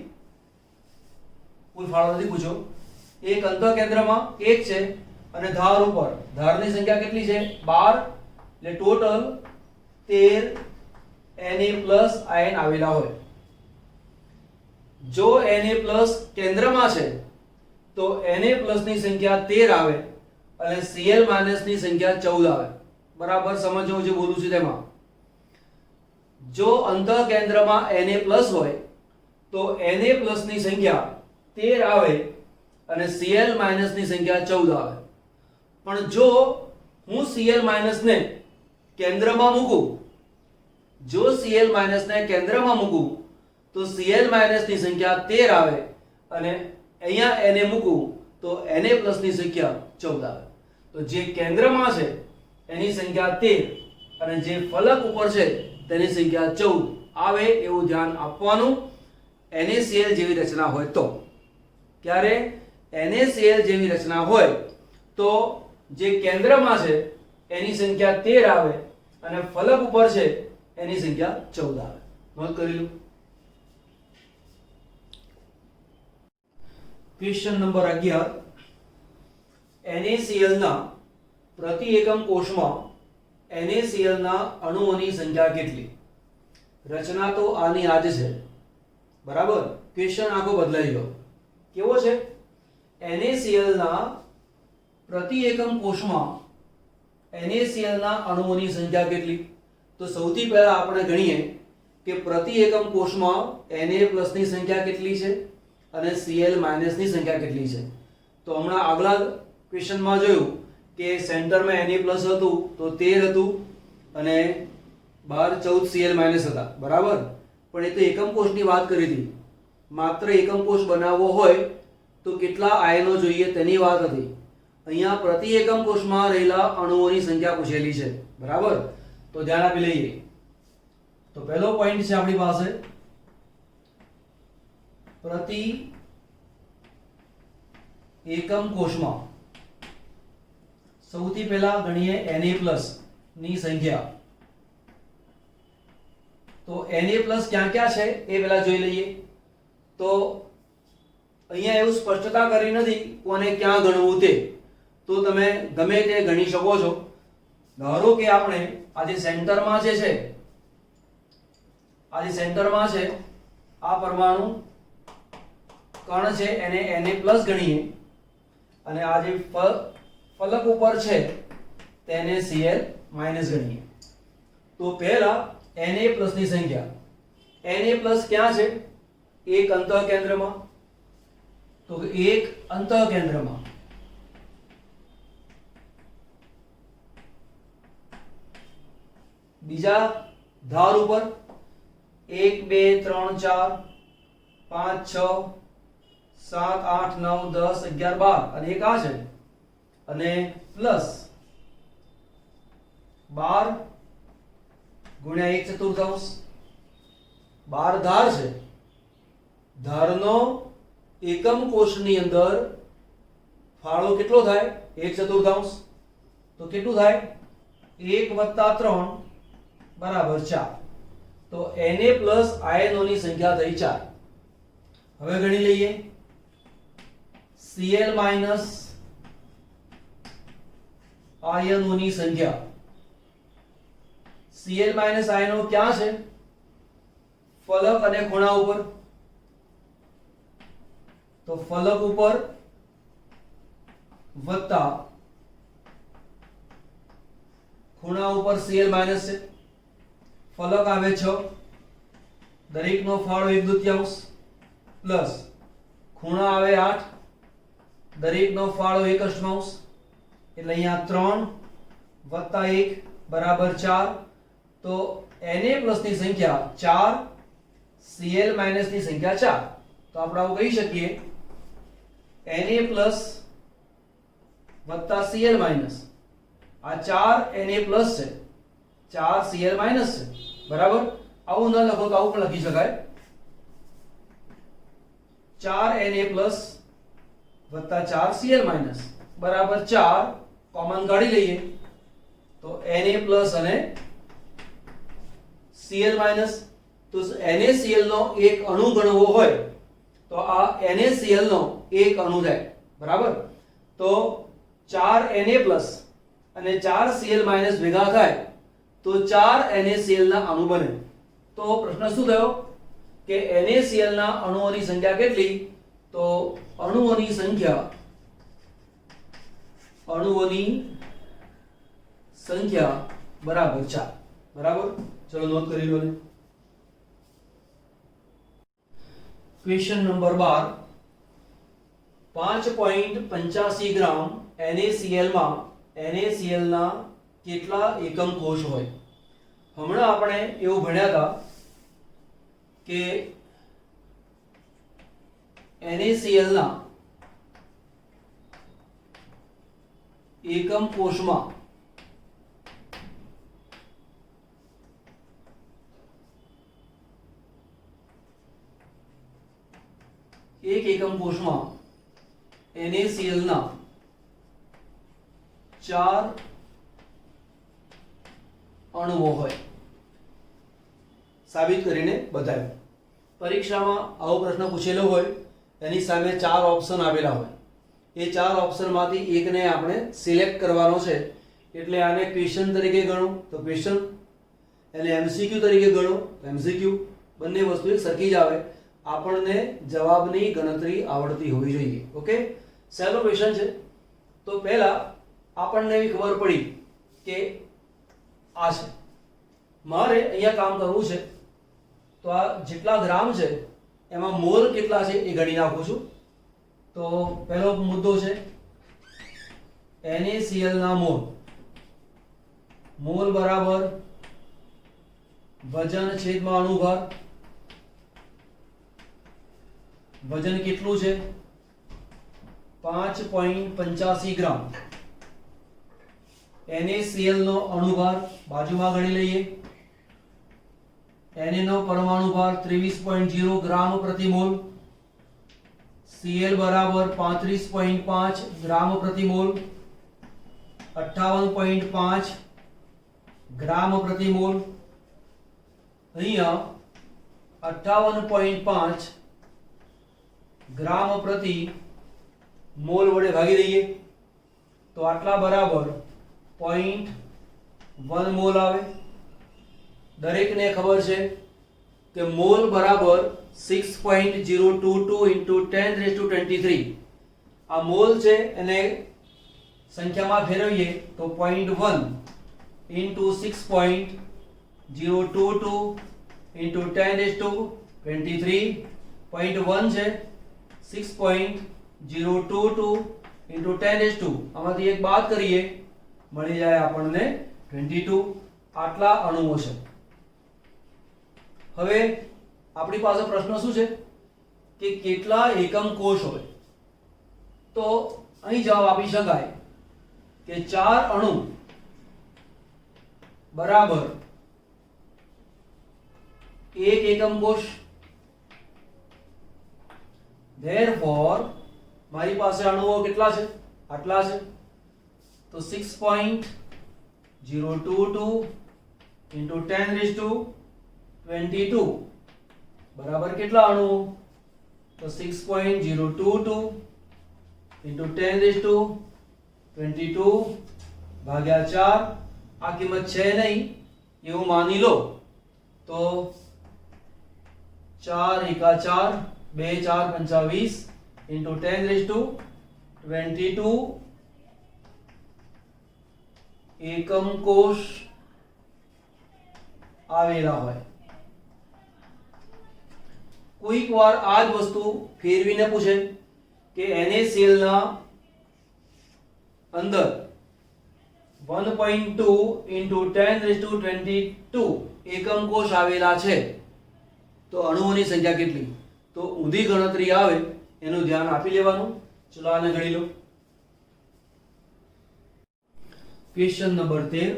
કુલ ફાળો નથી પૂછો. એક અંતઃકેન્દ્રમાં 1 છે અને ધાર ઉપર ધારની સંખ્યા કેટલી છે? 12. એટલે ટોટલ 13 Na પ્લસ આયન આવેલા હોય. જો Na પ્લસ કેન્દ્રમાં છે તો Na પ્લસ ની સંખ્યા 13 આવે અને Cl માઇનસ ની સંખ્યા 14 આવે. બરાબર સમજો જે બોલું છું તેમાં. જો અંતઃકેન્દ્રમાં Na પ્લસ હોય તો Na પ્લસ ની સંખ્યા 13 આવે અને Cl માઇનસ ની સંખ્યા 14 આવે. પણ જો હું Cl માઇનસ ને કેન્દ્રમાં મૂકું, જો Cl માઇનસ ને કેન્દ્રમાં મૂકું તો Cl માઇનસ ની સંખ્યા 13 આવે અને અહીંયા Na મૂકું તો Na પ્લસ ની સંખ્યા 14 આવે. તો જે કેન્દ્રમાં છે એની સંખ્યા 13 અને જે ફલક ઉપર છે તેની સંખ્યા 14 આવે એવું ધ્યાન આપવાનું. NaCl જેવી રચના હોય તો. ક્યારે? NaCl જેવી રચના હોય તો જે કેન્દ્રમાં છે એની સંખ્યા 13 આવે અને ફલક ઉપર છે એની સંખ્યા 14 આવે. નોંધ કરી લો. Question number 11. NaCl ના પ્રતિ એકમ કોષમાં NaCl ના અણુઓની સંખ્યા કેટલી? રચના તો આની આ જ છે, બરાબર. ક્વેશ્ચન આખો બદલાઈ ગયો. કેવો છે? NaCl ના પ્રતિ એકમ કોષમાં NaCl ના અણુઓની સંખ્યા કેટલી? તો સૌથી પહેલા આપણે ગણીએ કે પ્રતિ એકમ કોષમાં Na+ ની સંખ્યા કેટલી છે અને Cl- ની સંખ્યા કેટલી છે. તો હમણાં આગલા ક્વેશ્ચનમાં જોયું કે સેન્ટરમાં Na+ હતું તો 13 હતું અને બહાર 14 Cl- હતા, બરાબર. પણ એ તો એકમ કોષની વાત કરી હતી. માત્ર એકમ કોષ બનાવવો હોય તો કેટલા આયનો જોઈએ તેની વાત હતી. અહીંયા પ્રતિ એકમ કોષમાં રહેલા અણુઓની સંખ્યા પૂછેલી છે, બરાબર. તો ધ્યાન આપી લઈએ. તો પહેલો પોઈન્ટ છે આપણી પાસે પ્રતિ એકમ કોષમાં. સૌથી પહેલા ગણીએ Na+ ની સંખ્યા. તો Na+ ક્યાં ક્યાં છે એ પહેલા જોઈ લઈએ. તો અહીંયા એવું સ્પષ્ટતા કરી નથી કોને ક્યાં ગણવું તે, તો તમે ગમે તે ગણી શકો છો. ધારો કે આપણે આ જે સેન્ટરમાં છે આ પરમાણુ કણ છે એને Na+ ગણીએ અને આ જે ફલક ઉપર છે તેને Cl- ગણીએ. તો પહેલા Na+ ની સંખ્યા. Na+ ક્યાં છે? એક અંતઃકેન્દ્રમાં. તો એક અંતઃકેન્દ્રમાં. બીજા ધાર ઉપર 1 2 3 4 5 6 7 8 9 10 11 12 અને એક આ છે અને પ્લસ 12 ગુણ્યા 1/4. 12 ધાર છે. ધારનો એકમ કોષની અંદર ફાળો કેટલો થાય? 1/4. તો કેટલું થાય? 1 + 3 બરાબર 4. તો Na+ આયનોની સંખ્યા થઈ 4. હવે ગણી લઈએ Cl- આયનોની સંખ્યા. Cl- આયનો ક્યાં છે? ફલક અને ખૂણા ઉપર. તો ફલક ઉપર વત્તા ખૂણા ઉપર Cl- છે. ફલક આવે 6, દરેકનો ફાળો 1/2 પ્લસ ખૂણા આવે 8, દરેકનો ફાળો 1/8. એટલે અહીંયા 3 + 1 બરાબર 4. તો Na+ ની સંખ્યા 4, Cl- ની સંખ્યા 4. તો આપણે આવું કહી શકીએ Na+ + Cl-. આ 4 Na+ છે, 4 Cl- છે, બરાબર. આવું ન લખો તો આવું પણ લખી શકાય 4 Na+ + 4 Cl- બરાબર 4. કોમન કાઢી લઈએ તો Na+ અને Cl-. તો NaCl નો એક અણુ ગણવો હોય તો આ NaCl નો એક અણુ થાય, બરાબર. તો 4 Na+ અને 4 Cl- ભેગા થાય તો 4 NaCl ના અણુ બને. તો પ્રશ્ન શું થયો કે NaCl ના અણુઓની સંખ્યા કેટલી? તો અણુઓની સંખ્યા બરાબર 4, બરાબર. ચલો નોંધ કરી લો ને. Question number 12. 5.85 ગ્રામ NaCl માં NaCl ના કેટલા એકમ કોષ હોય? હમણાં આપણે એવું ભણ્યા હતા કે NaCl ના એકમ કોષમાં એક એકમ કોષમાં NaCl ના 4 અણુઓ હોય. સાબિત કરીને બતાવ્યું. પરીક્ષામાં આવો પ્રશ્ન પૂછેલો હોય એની સામે 4 ઓપ્શન આવેલા હોય. એ 4 ઓપ્શનમાંથી એકને આપણે સિલેક્ટ કરવાનો છે. એટલે આને ક્વેશ્ચન તરીકે ગણો તો ક્વેશ્ચન, એને એમસીક્યુ તરીકે ગણો તો એમસીક્યુ. બંને વસ્તુ એક સરખી જ આવે. આપણને જવાબની ગણતરી આવડતી હોવી જોઈએ. ઓકે, સહેલો ક્વેશ્ચન છે. તો પહેલા આપણને એવી ખબર પડી કે આ છે, મારે અહીંયા કામ કરવું છે. તો આ જેટલા ગ્રામ છે એમાં મોલ કેટલા છે એ ગણી નાખું છું. તો પહેલો મુદ્દો છે NaCl ના મોલ. મોલ બરાબર વજન છેદમાં અણુભાર. વજન કેટલું છે? 5.85 ગ્રામ. NaCl નો અણુભાર બાજુમાં ગણી લઈએ. Na નો પરમાણુ ભાર 23.0 ગ્રામ પ્રતિ મોલ. Cl બરાબર 35.5 ગ્રામ પ્રતિ મોલ. 58.5 ગ્રામ પ્રતિ મોલ. અહીંયા 58.5 ગ્રામ પ્રતિ મોલ વડે ભાગી દઈએ તો આટલા બરાબર 0.1 મોલ આવે. દરેકને ખબર છે કે મોલ બરાબર 6.022 into 10⁻23. આ મોલ છે એને સંખ્યામાં ફેરવીએ તો 0.1 into 6.022 into 10⁻23. 0.1 છે, 6.022 into 10⁻2. આમાંથી એક બાદ કરીએ મળી જાય આપણને 22. આટલા અણુઓ છે. હવે આપણી પાસે પ્રશ્ન શું છે કે કેટલા એકમ કોષ હોય? તો અહીં જવાબ આપી શકાય કે 4 અણુ બરાબર 1 એકમ કોષ. Therefore મારી પાસે અણુઓ કેટલા છે? આટલા છે. તો 6.022 into 10⁻22 બરાબર કેટલા અણુઓ? તો 6.022 into 10⁻22 ભાગ્યા 4. આ કિંમત છે નહીં એવું માની લો તો 4 એકા 4, 2 4 પંચા 20 into 10⁻22 એકમ કોષ આવેલા હોય. કોઈક વાર આ જ વસ્તુ ફેરવીને પૂછે કે NaCl ના અંદર 1.2 into 10⁻22 એકમ કોષ આવેલા છે તો અણુઓની સંખ્યા કેટલી? તો ઊંધી ગણતરી આવે એનું ધ્યાન આપી લેવાનું. ચલો આને ગણી લો. Question number 13.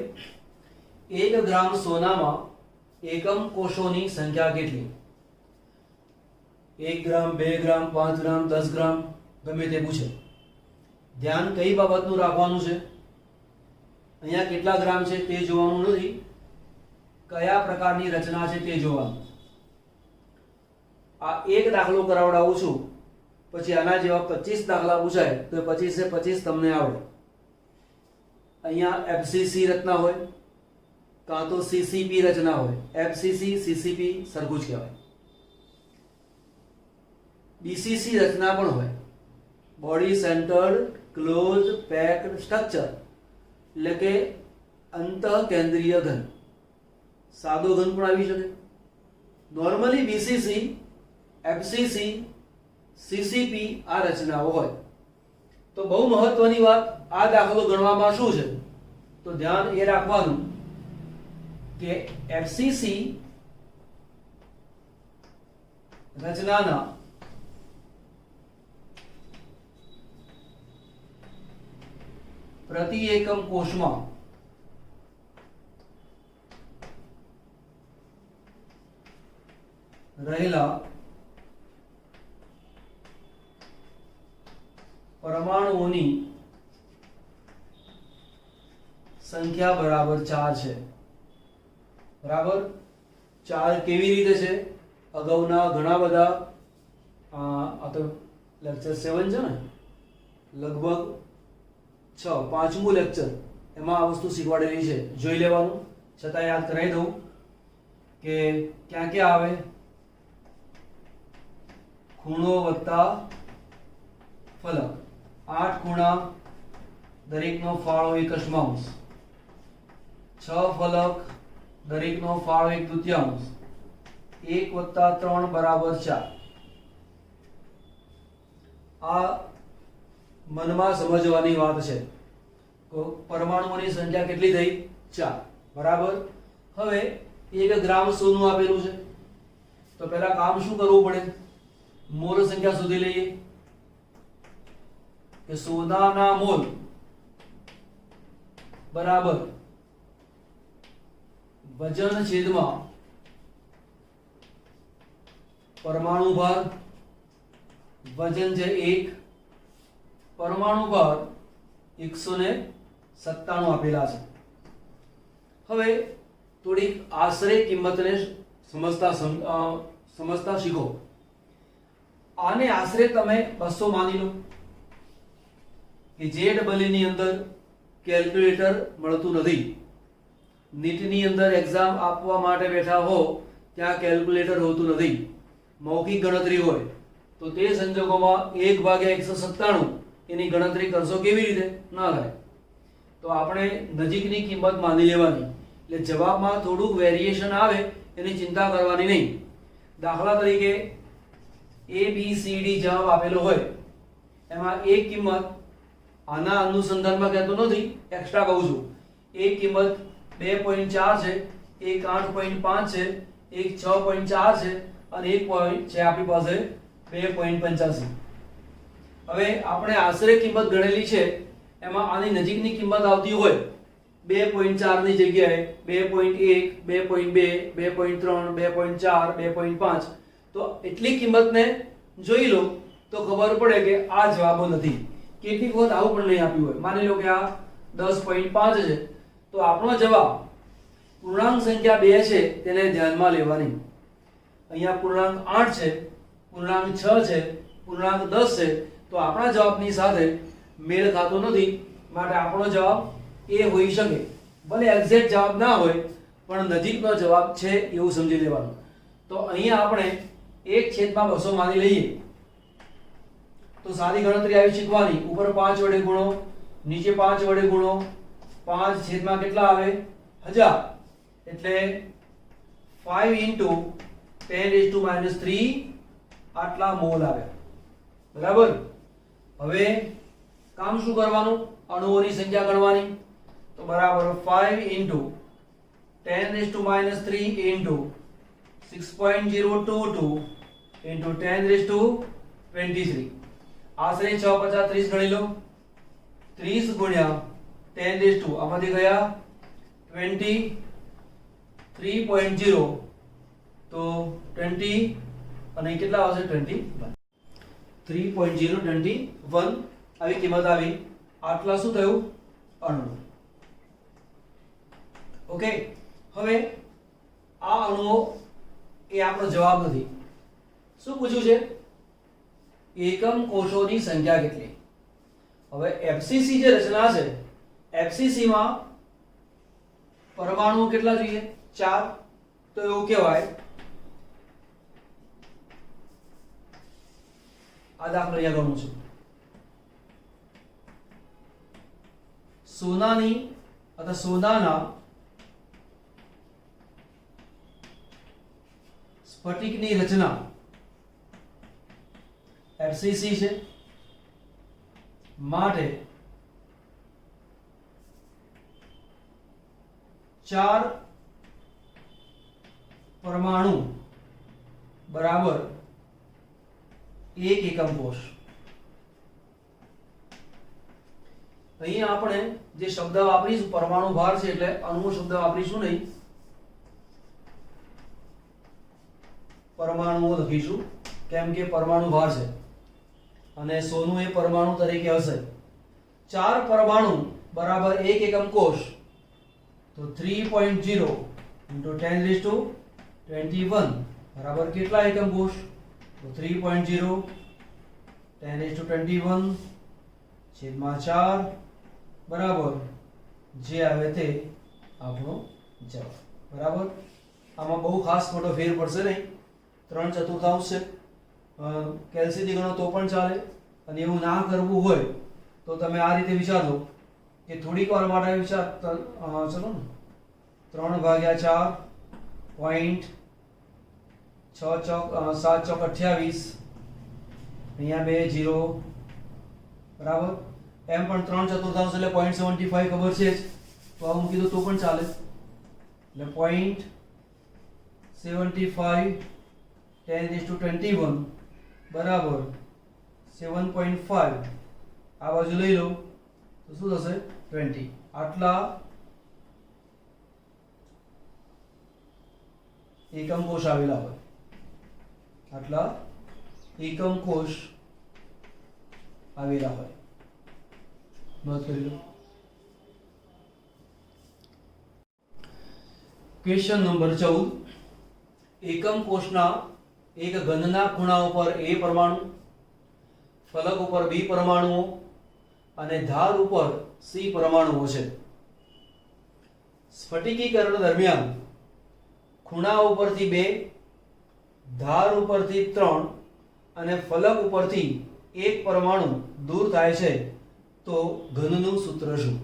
1 ગ્રામ સોનામાં એકમ કોષોની સંખ્યા કેટલી? 1 ગ્રામ, 2 ગ્રામ, 5 ગ્રામ, 10 ગ્રામ ગમે તે પૂછે. ધ્યાન કઈ બાબતનું રાખવાનું છે? અહીંયા કેટલા ગ્રામ છે તે જોવાનું નથી, કયા પ્રકારની રચના છે તે જોવાનું. આ એક દાખલો કરાવડાવું છું, પછી આના જેવા 25 દાખલા પૂછાય તો 25 તમને આવડે. અહીંયા FCC રચના હોય કાં તો CCP રચના હોય. FCC CCP સરખું જ કહેવાય. BCC રચના પણ હોય, body centred close packed structure, એટલે કે અંતઃકેન્દ્રીય ઘન. સાદો ઘન પણ આવી શકે. નોર્મલી BCC, FCC, CCP આ રચનાઓ હોય. તો બહુ મહત્વની વાત, આ દાખલો ગણવામાં શું છે તો ધ્યાન એ રાખવાનું કે FCC રચનાના પ્રતિ એકમ કોષમાં રહેલા પરમાણુઓની સંખ્યા બરાબર 4 છે. બરાબર 4 કેવી રીતે છે? અગાઉના ઘણા બધા આ તો લેક્ચર 7 છે ને, લગભગ 6 પાંચમું લેક્ચર એમાં આ વસ્તુ શીખવાડેલી છે, જોઈ લેવાનું. છતાં યાદ કરાવી દઉં કે ક્યાં ક્યાં આવે ખૂણો વત્તા ફલક. 8 ખૂણા દરેકનો ફાળો 1/8, 6 ફલક દરેકનો ફાળો 1/3, 1 + 3 = 4. આ મનમાં સમજવાની વાત છે. પરમાણુઓની સંખ્યા કેટલી થઈ? 4. બરાબર. હવે 1 ગ્રામ સોનું આપેલું છે તો પહેલા કામ શું કરવું પડે? મોલ સંખ્યા શોધી લઈએ કે સોનાના મોલ બરાબર વજન છેદમાં પરમાણુ ભાર. વજન છે 1, પરમાણુ ભાર 197 આપેલા છે. હવે થોડીક આશરે કિંમતને સમજતા શીખો. આને આશરે તમે 200 માની લો કે JEE ની અંદર કેલ્ક્યુલેટર મળતું નથી. નીટની અંદર એક્ઝામ આપવા માટે બેઠા હો ત્યાં કેલ્ક્યુલેટર હોતું નથી, મૌખિક ગણતરી હોય. તો તે સંજોગોમાં 1/197 એની ગણતરી કરશો કેવી રીતે? ના થાય. તો આપણે નજીકની કિંમત માની લેવાની, એટલે જવાબમાં થોડુંક વેરિએશન આવે એની ચિંતા કરવાની નહીં. દાખલા તરીકે ABCD જવાબ આપેલો હોય, એમાં એક કિંમત આના અનુસંધાનમાં કહેતો નથી, એક્સ્ટ્રા કહું છું. એક કિંમત 2.4 છે, એક 8.5 છે, એક 6.4 છે અને એક પોઈન્ટ છે આપણી પાસે 2.85. હવે આપણે આશરે કિંમત ગણેલી છે એમાં આની નજીકની કિંમત આવતી હોય 2.4 ની જગ્યાએ 2.1, 2.2, 2.3, 2.4, 2.5, તો એટલી કિંમતને જોઈ લો તો ખબર પડે કે આ જવાબો નથી. કેટલીક વખત આવું પણ નહીં આપ્યું હોય. માની લો કે આ 10.5 છે તો આપણો જવાબ પૂર્ણાંક સંખ્યા 2 છે તેને ધ્યાનમાં લેવાની. અહીંયા પૂર્ણાંક 8 છે, પૂર્ણાંક 6 છે, પૂર્ણાંક 10 છે, તો આપણા જવાબની સાથે મેળ ખાતો નથી, માટે આપણો જવાબ એ હોઈ શકે. ભલે એક્ઝેક્ટ જવાબ ના હોય પણ નજીકનો જવાબ છે એવું સમજી લેવાનું. તો અહીંયા આપણે 1/200 માની લઈએ તો સારી ગણતરી આવી શીખવાની. ઉપર 5 વડે ગુણો, નીચે 5 વડે ગુણો, 5 છેદમાં કેટલા આવે? 1000, એટલે 5 × 10⁻³ આટલા મોલ આવે. બરાબર. હવે કામ શું કરવાનું? અણુઓની સંખ્યા ગણવાની. તો બરાબર 5 × 10⁻³ × 6.022 × 10⁻23. આશરે 6 × 50 30 ગણી લો. 30 × 10⁻, આમાંથી ગયા 23.0, તો 20 અને કેટલા આવશે? 21. 3.021 આવી કિંમત આવી. આટલા શું થયું? અણુ. ઓકે. હવે આ અણુઓ એ આપણો જવાબ નથી. શું પૂછ્યું છે? એકમ કોષોની સંખ્યા કેટલી? હવે FCC જે રચના છે, FCC માં પરમાણુ કેટલા જોઈએ? 4. તો એવું કહેવાય, આ દાખલો અહીંયા ગણું છું. સોનાની અથવા સોનાના સ્ફટિકની રચના FCC છે, માટે 4 પરમાણુ બરાબર 1 એકમ કોષ. અહીં આપણે જે શબ્દ વાપરીશું પરમાણુ ભાર છે એટલે અણુ શબ્દ વાપરીશું નહીં, પરમાણુઓ લખીશું, કેમ કે પરમાણુ ભાર છે અને સોનું એ પરમાણુ તરીકે હશે. 4 પરમાણુ બરાબર 1 એકમ કોષ, તો 3.0 × 10⁻21 બરાબર કેટલા એકમ કોષ? તો 3.0 10⁻21 છેદમાં 4 બરાબર જે આવે તે આપણો જવાબ. બરાબર. આમાં બહુ ખાસ મોટો ફેર પડશે નહીં. 3/4 છે. કેલ્સીથી ગણો તો પણ ચાલે, અને એવું ના કરવું હોય તો તમે આ રીતે વિચારો કે થોડીક વાર માટે વિચાર ચલો ને 3/4 પોઈન્ટ 6 ચોક 7 ચોક 28, અહીંયા 2 0 બરાબર. એમ પણ 3/4 એટલે 0.75 ખબર છે જ, તો આ મૂકી દો તો પણ ચાલે. એટલે 0.75 10⁻21 બરાબર 7.5. આ બાજુ લઈ લો તો શું થશે 20. આટલા એકમ કોષ આવેલા હોય, આટલા એકમ કોષ આવેલા હોય. નોંધ કરી લો. Question number 14. એકમ કોષના એક ઘનના ખૂણા ઉપર A પરમાણુ, ફલક ઉપર B પરમાણુઓ અને ધાર ઉપર C પરમાણુઓ છે. સ્ફટિકીકરણ દરમિયાન ખૂણા ઉપરથી 2, ધાર ઉપરથી 3 અને ફલક ઉપરથી 1 પરમાણુ દૂર થાય છે, તો ઘનનું સૂત્ર શું?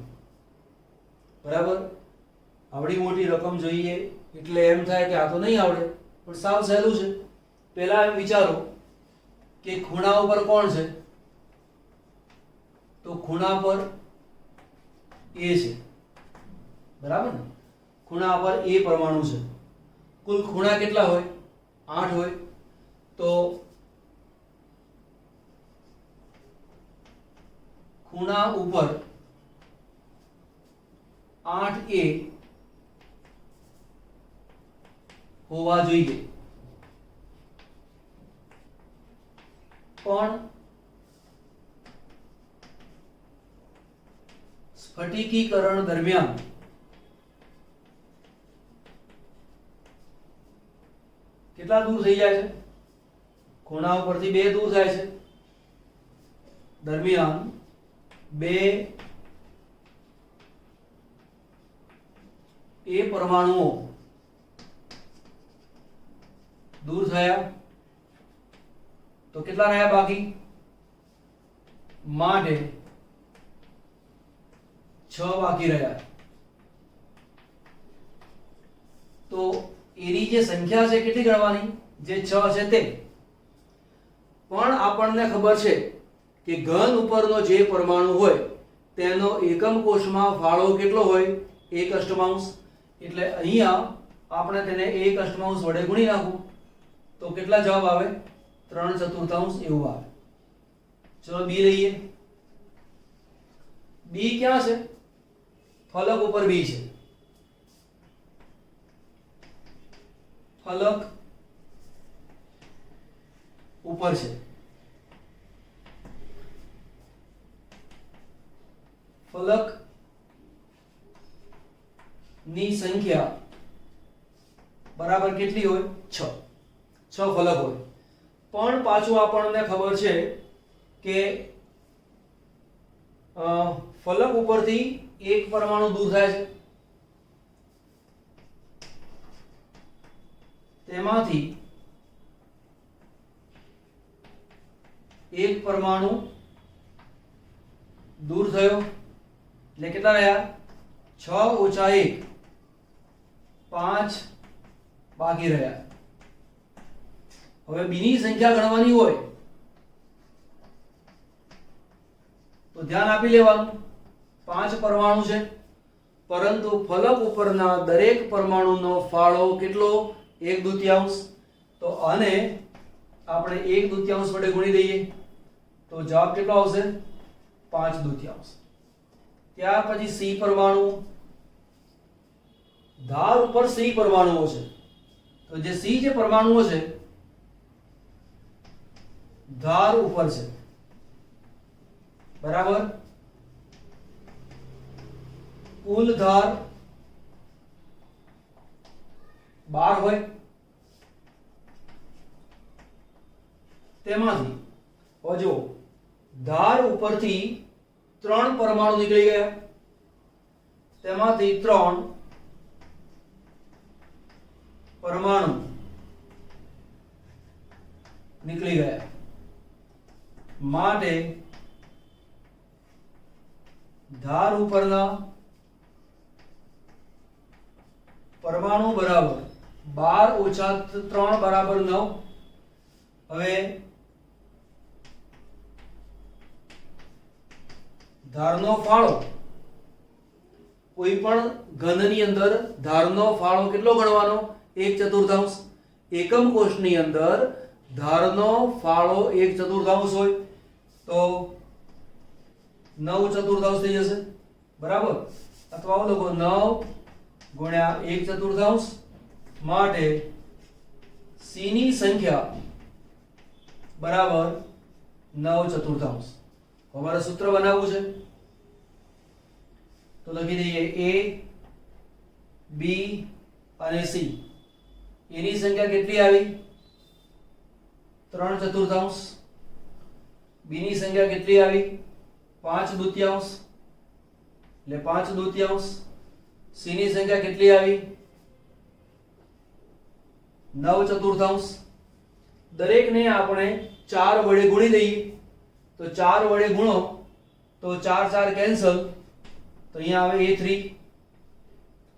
બરાબર. આવડી મોટી રકમ જોઈએ એટલે એમ થાય કે આ તો નહીં આવડે, પણ સાવ સહેલું છે. પહેલા એમ વિચારો કે ખૂણા ઉપર કોણ છે? તો ખૂણા પર A છે. બરાબર ને? ખૂણા પર A પરમાણુ છે. કુલ ખૂણા કેટલા હોય? 8 હોય. તો ખૂણા ઉપર 8A હોવા જોઈએ. પણ સ્ફટિકીકરણ દરમિયાન કેટલા દૂર થઈ જાય છે? ખૂણા ઉપરથી 2 દૂર થાય છે. દરમિયાન 2 A પરમાણુઓ દૂર થયા તો કેટલા રહ્યા બાકી? માટે 6 બાકી રહ્યા. તો એની જે સંખ્યા છે કેટલી ગણવાની? જે 6 છે તે. પણ આપણને ખબર છે કે ઘન ઉપરનો જે પરમાણુ હોય તેનો એકમ કોષમાં ફાળો કેટલો હોય? 1/8. એટલે અહીંયા આપણે તેને 1/8 વડે ગુણી નાખવું તો કેટલા જવાબ આવે? 3/4 એવું આવે. ચલો B લઈએ. B ક્યાં છે? ફલક ઉપર B છે. ફલક ઉપર છે. ફલક ની સંખ્યા બરાબર કેટલી હોય? 6 ફલક હોય. પણ પાછું આપણને ખબર છે કે ફલક ઉપરથી 1 પરમાણુ દૂર થાય છે. તેમાંથી 1 પરમાણુ દૂર થયો એટલે કેટલા રહ્યા? 6 - 1 5 બાકી રહ્યા. હવે B ની સંખ્યા ગણવાની હોય તો ધ્યાન આપી લેવાનું. 5 પરમાણુ છે, પરંતુ ફલક ઉપરના દરેક પરમાણુનો ફાળો કેટલો? 1/2. તો આને આપણે 1/2 વડે ગુણી દઈએ તો જવાબ કેટલો આવશે? 5/2. ત્યાર પછી C પરમાણુ. ધાર ઉપર C પરમાણુઓ છે, તો જે C જે પરમાણુઓ છે ધાર ઉપર છે. બરાબર. કુલ ધાર 12 હોય. તેમાંથી જો ધાર ઉપરથી 3 પરમાણુ નીકળી ગયા, તેમાંથી 3 પરમાણુ નીકળી ગયા, માટે ધાર ઉપરના પરમાણુ બરાબર 12 - 3 બરાબર 9. હવે ધારનો ફાળો, કોઈ પણ ઘનની અંદર ધારનો ફાળો કેટલો ગણવાનો? 1/4. એકમ કોષની અંદર ધારનો ફાળો 1/4 હોય તો 9/4 થઈ જશે, બરાબર? અથવા આવું લખો 9 ગુણ્યા 1/4, માટે C ની સંખ્યા બરાબર 9/4. અમારે સૂત્ર બનાવવું છે તો લખી દઈએ A, B અને C. એની સંખ્યા કેટલી આવી? 3/4. B ની સંખ્યા કેટલી આવી? 5/2, એટલે 5/2. C ની સંખ્યા કેટલી આવી? 9/4. દરેકને આપણે 4 વડે ગુણી દઈએ તો 4 વડે ગુણો તો 4 4 કેન્સલ, તો અહીંયા આવે A3.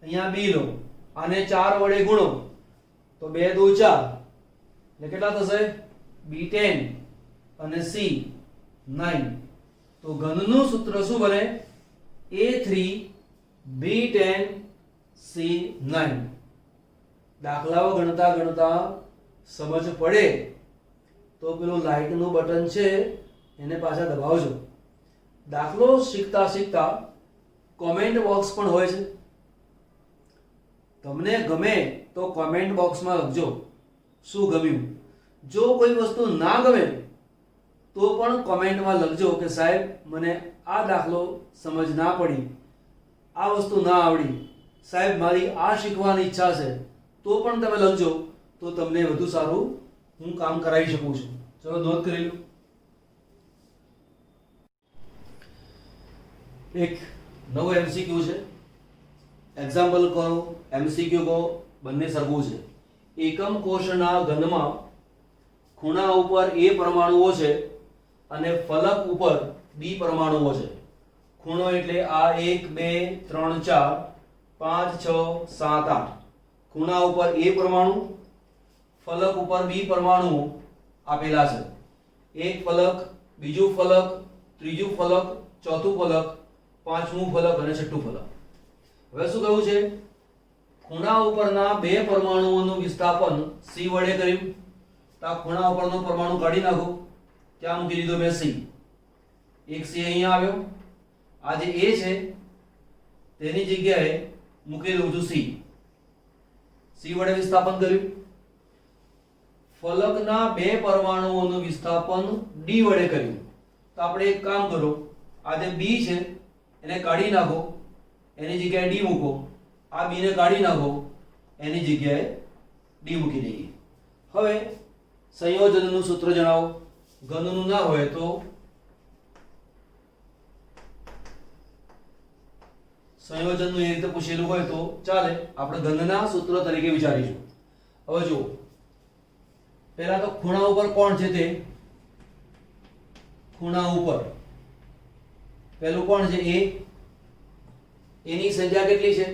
અહીંયા B લો, આને 4 વડે ગુણો તો 2 2 4, એટલે કેટલા થશે? B10 અને C 9. તો ઘનનું સૂત્ર શું બને? A3 B10 C9. દાખલાઓ ગણતા ગણતા સમજ પડે તો પેલું લાઈટ નું બટન છે એને પાછા દબાવજો. દાખલો શીખતા શીખતા કોમેન્ટ બોક્સ પણ હોય છે, તમને ગમે તો કોમેન્ટ બોક્સમાં લખજો શું ગમ્યું. જો કોઈ વસ્તુ ના ગમે તો પણ કોમેન્ટમાં લખજો કે સાહેબ મને આ દાખલો સમજ ના પડી, આ વસ્તુ ના આવડી, સાહેબ મારી આ શીખવાની ઈચ્છા છે, તો પણ તમે લખજો, તો તમને વધુ સારું હું કામ કરાવી શકું છું. ચલો નોંધ કરી લો. એક નવો એમસીક્યુ છે, એક્ઝામ્પલ કહો, એમસીક્યુ કહો, બંને સરખું છે. એકમ કોષના ઘનમાં ખૂણા ઉપર A પરમાણુઓ છે અને ફલક ઉપર B પરમાણુઓ છે. ખૂણો એટલે આ 1 2 3 4 5 6 7 8. ખૂણા ઉપર A પરમાણુ, ફલક ઉપર B પરમાણુઓ આપેલા છે. એક ફલક, બીજું ફલક, ત્રીજું ફલક, ચોથું ફલક, પાંચમું ફલક અને છઠ્ઠું ફલક. હવે શું કહ્યું છે? ખૂણા ઉપરના 2 પરમાણુઓનું વિસ્થાપન C વડે કર્યું. તો આ ખૂણા ઉપરનો પરમાણુ કાઢી નાખો, ત્યાં મૂકી દીધો મેં C. એક C અહીંયા આવ્યો, આ જે A છે તેની જગ્યાએ મૂકી દઉં છું C. C વડે વિસ્થાપન કર્યું. ફલકના 2 પરમાણુઓનું વિસ્થાપન D વડે કર્યું. તો આપણે એક કામ કરો, આ જે B છે એને કાઢી નાખો, એની જગ્યાએ D મૂકો. આ B ને કાઢી નાખો, એની જગ્યાએ D મૂકી દઈએ. હવે સંયોજનનું સૂત્ર જણાવો. ઘનનું ના હોય તો સંયોજનનું એ રીતે પૂછેલું હોય તો ચાલે, આપણે ઘનના સૂત્ર તરીકે વિચારીશું. હવે જુઓ, પહેલા તો ખૂણા ઉપર કોણ છે તે ખૂણા ઉપર પહેલું કોણ છે? A. એની સંખ્યા કેટલી છે?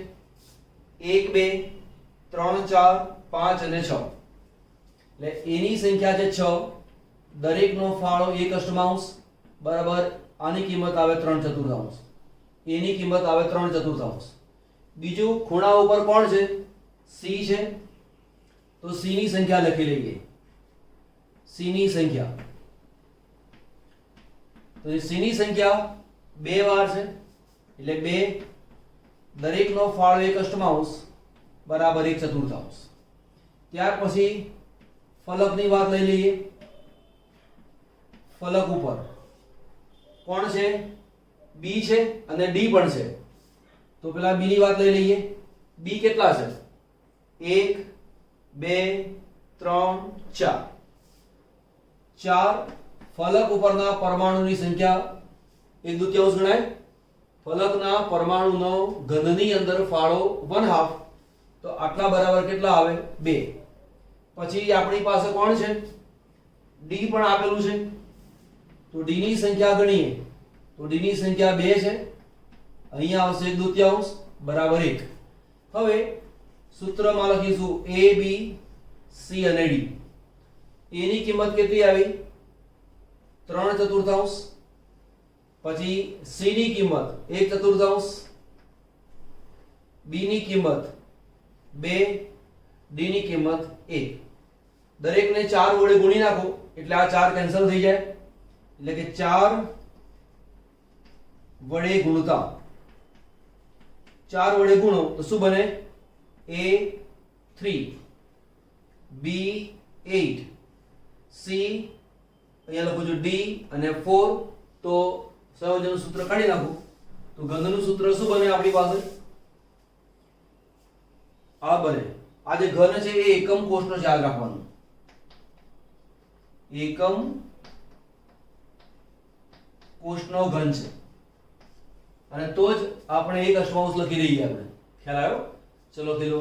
1 2 3 4 5 અને 6. એટલે એની સંખ્યા છે 6. દરેકનો ફાળો 1/8 બરાબર આની કિંમત આવે 3/4. એની કિંમત આવે 3/4. બીજું ખૂણા ઉપર કોણ છે? C છે. તો C ની સંખ્યા લખી લઈએ. C ની સંખ્યા, તો C ની સંખ્યા 2 વાર છે એટલે 2. દરેકનો ફાળો 1/8 બરાબર 1/4. ત્યાર પછી ફલકની વાત લઈ લઈએ. ફલક ઉપર કોણ છે? B છે અને D પણ છે. તો પેલા B ની વાત લઈ લઈએ. B કેટલા છે? 1 2 3 4. ફલક ઉપરના પરમાણુની સંખ્યા 1/2 ગણાય. ફલકના પરમાણુનો ઘનની અંદર ફાળો 1/2, તો આટલા બરાબર કેટલા આવે? 2. પછી આપણી પાસે કોણ છે? ડી પણ આપેલું છે, તો ડી ની સંખ્યા ગણીએ તો ડી ની સંખ્યા 2 છે. અહીંયા આવશે 1/2 બરાબર 1. હવે સૂત્રમાં લખીશું a b c અને d. a ની કિંમત કેટલી આવી? 3/4. પછી c ની કિંમત 1/4, b ની કિંમત 2, d ની કિંમત 1. દરેકને 4 વડે ગુણી નાખો એટલે આ 4 કેન્સલ થઈ જાય, એટલે કે 4 વડે ગુણતા 4 વડે ગુણો તો શું બને? a 3, b 8, c અહીંયા લખું છું d અને 4. તો સંયોજનનું સૂત્ર કાઢી નાખું તો ઘનનું સૂત્ર શું બને આપણી પાસે? આ બને. આ જે ઘન છે એ એકમ કોષનો યાદ રાખવાનું, એકમ કોષનો ઘન છે, અને તો જ આપણે એક અષ્ટમાંશ લખી દઈએ. આપણે ખ્યાલ આવ્યો? ચલો લખી લો.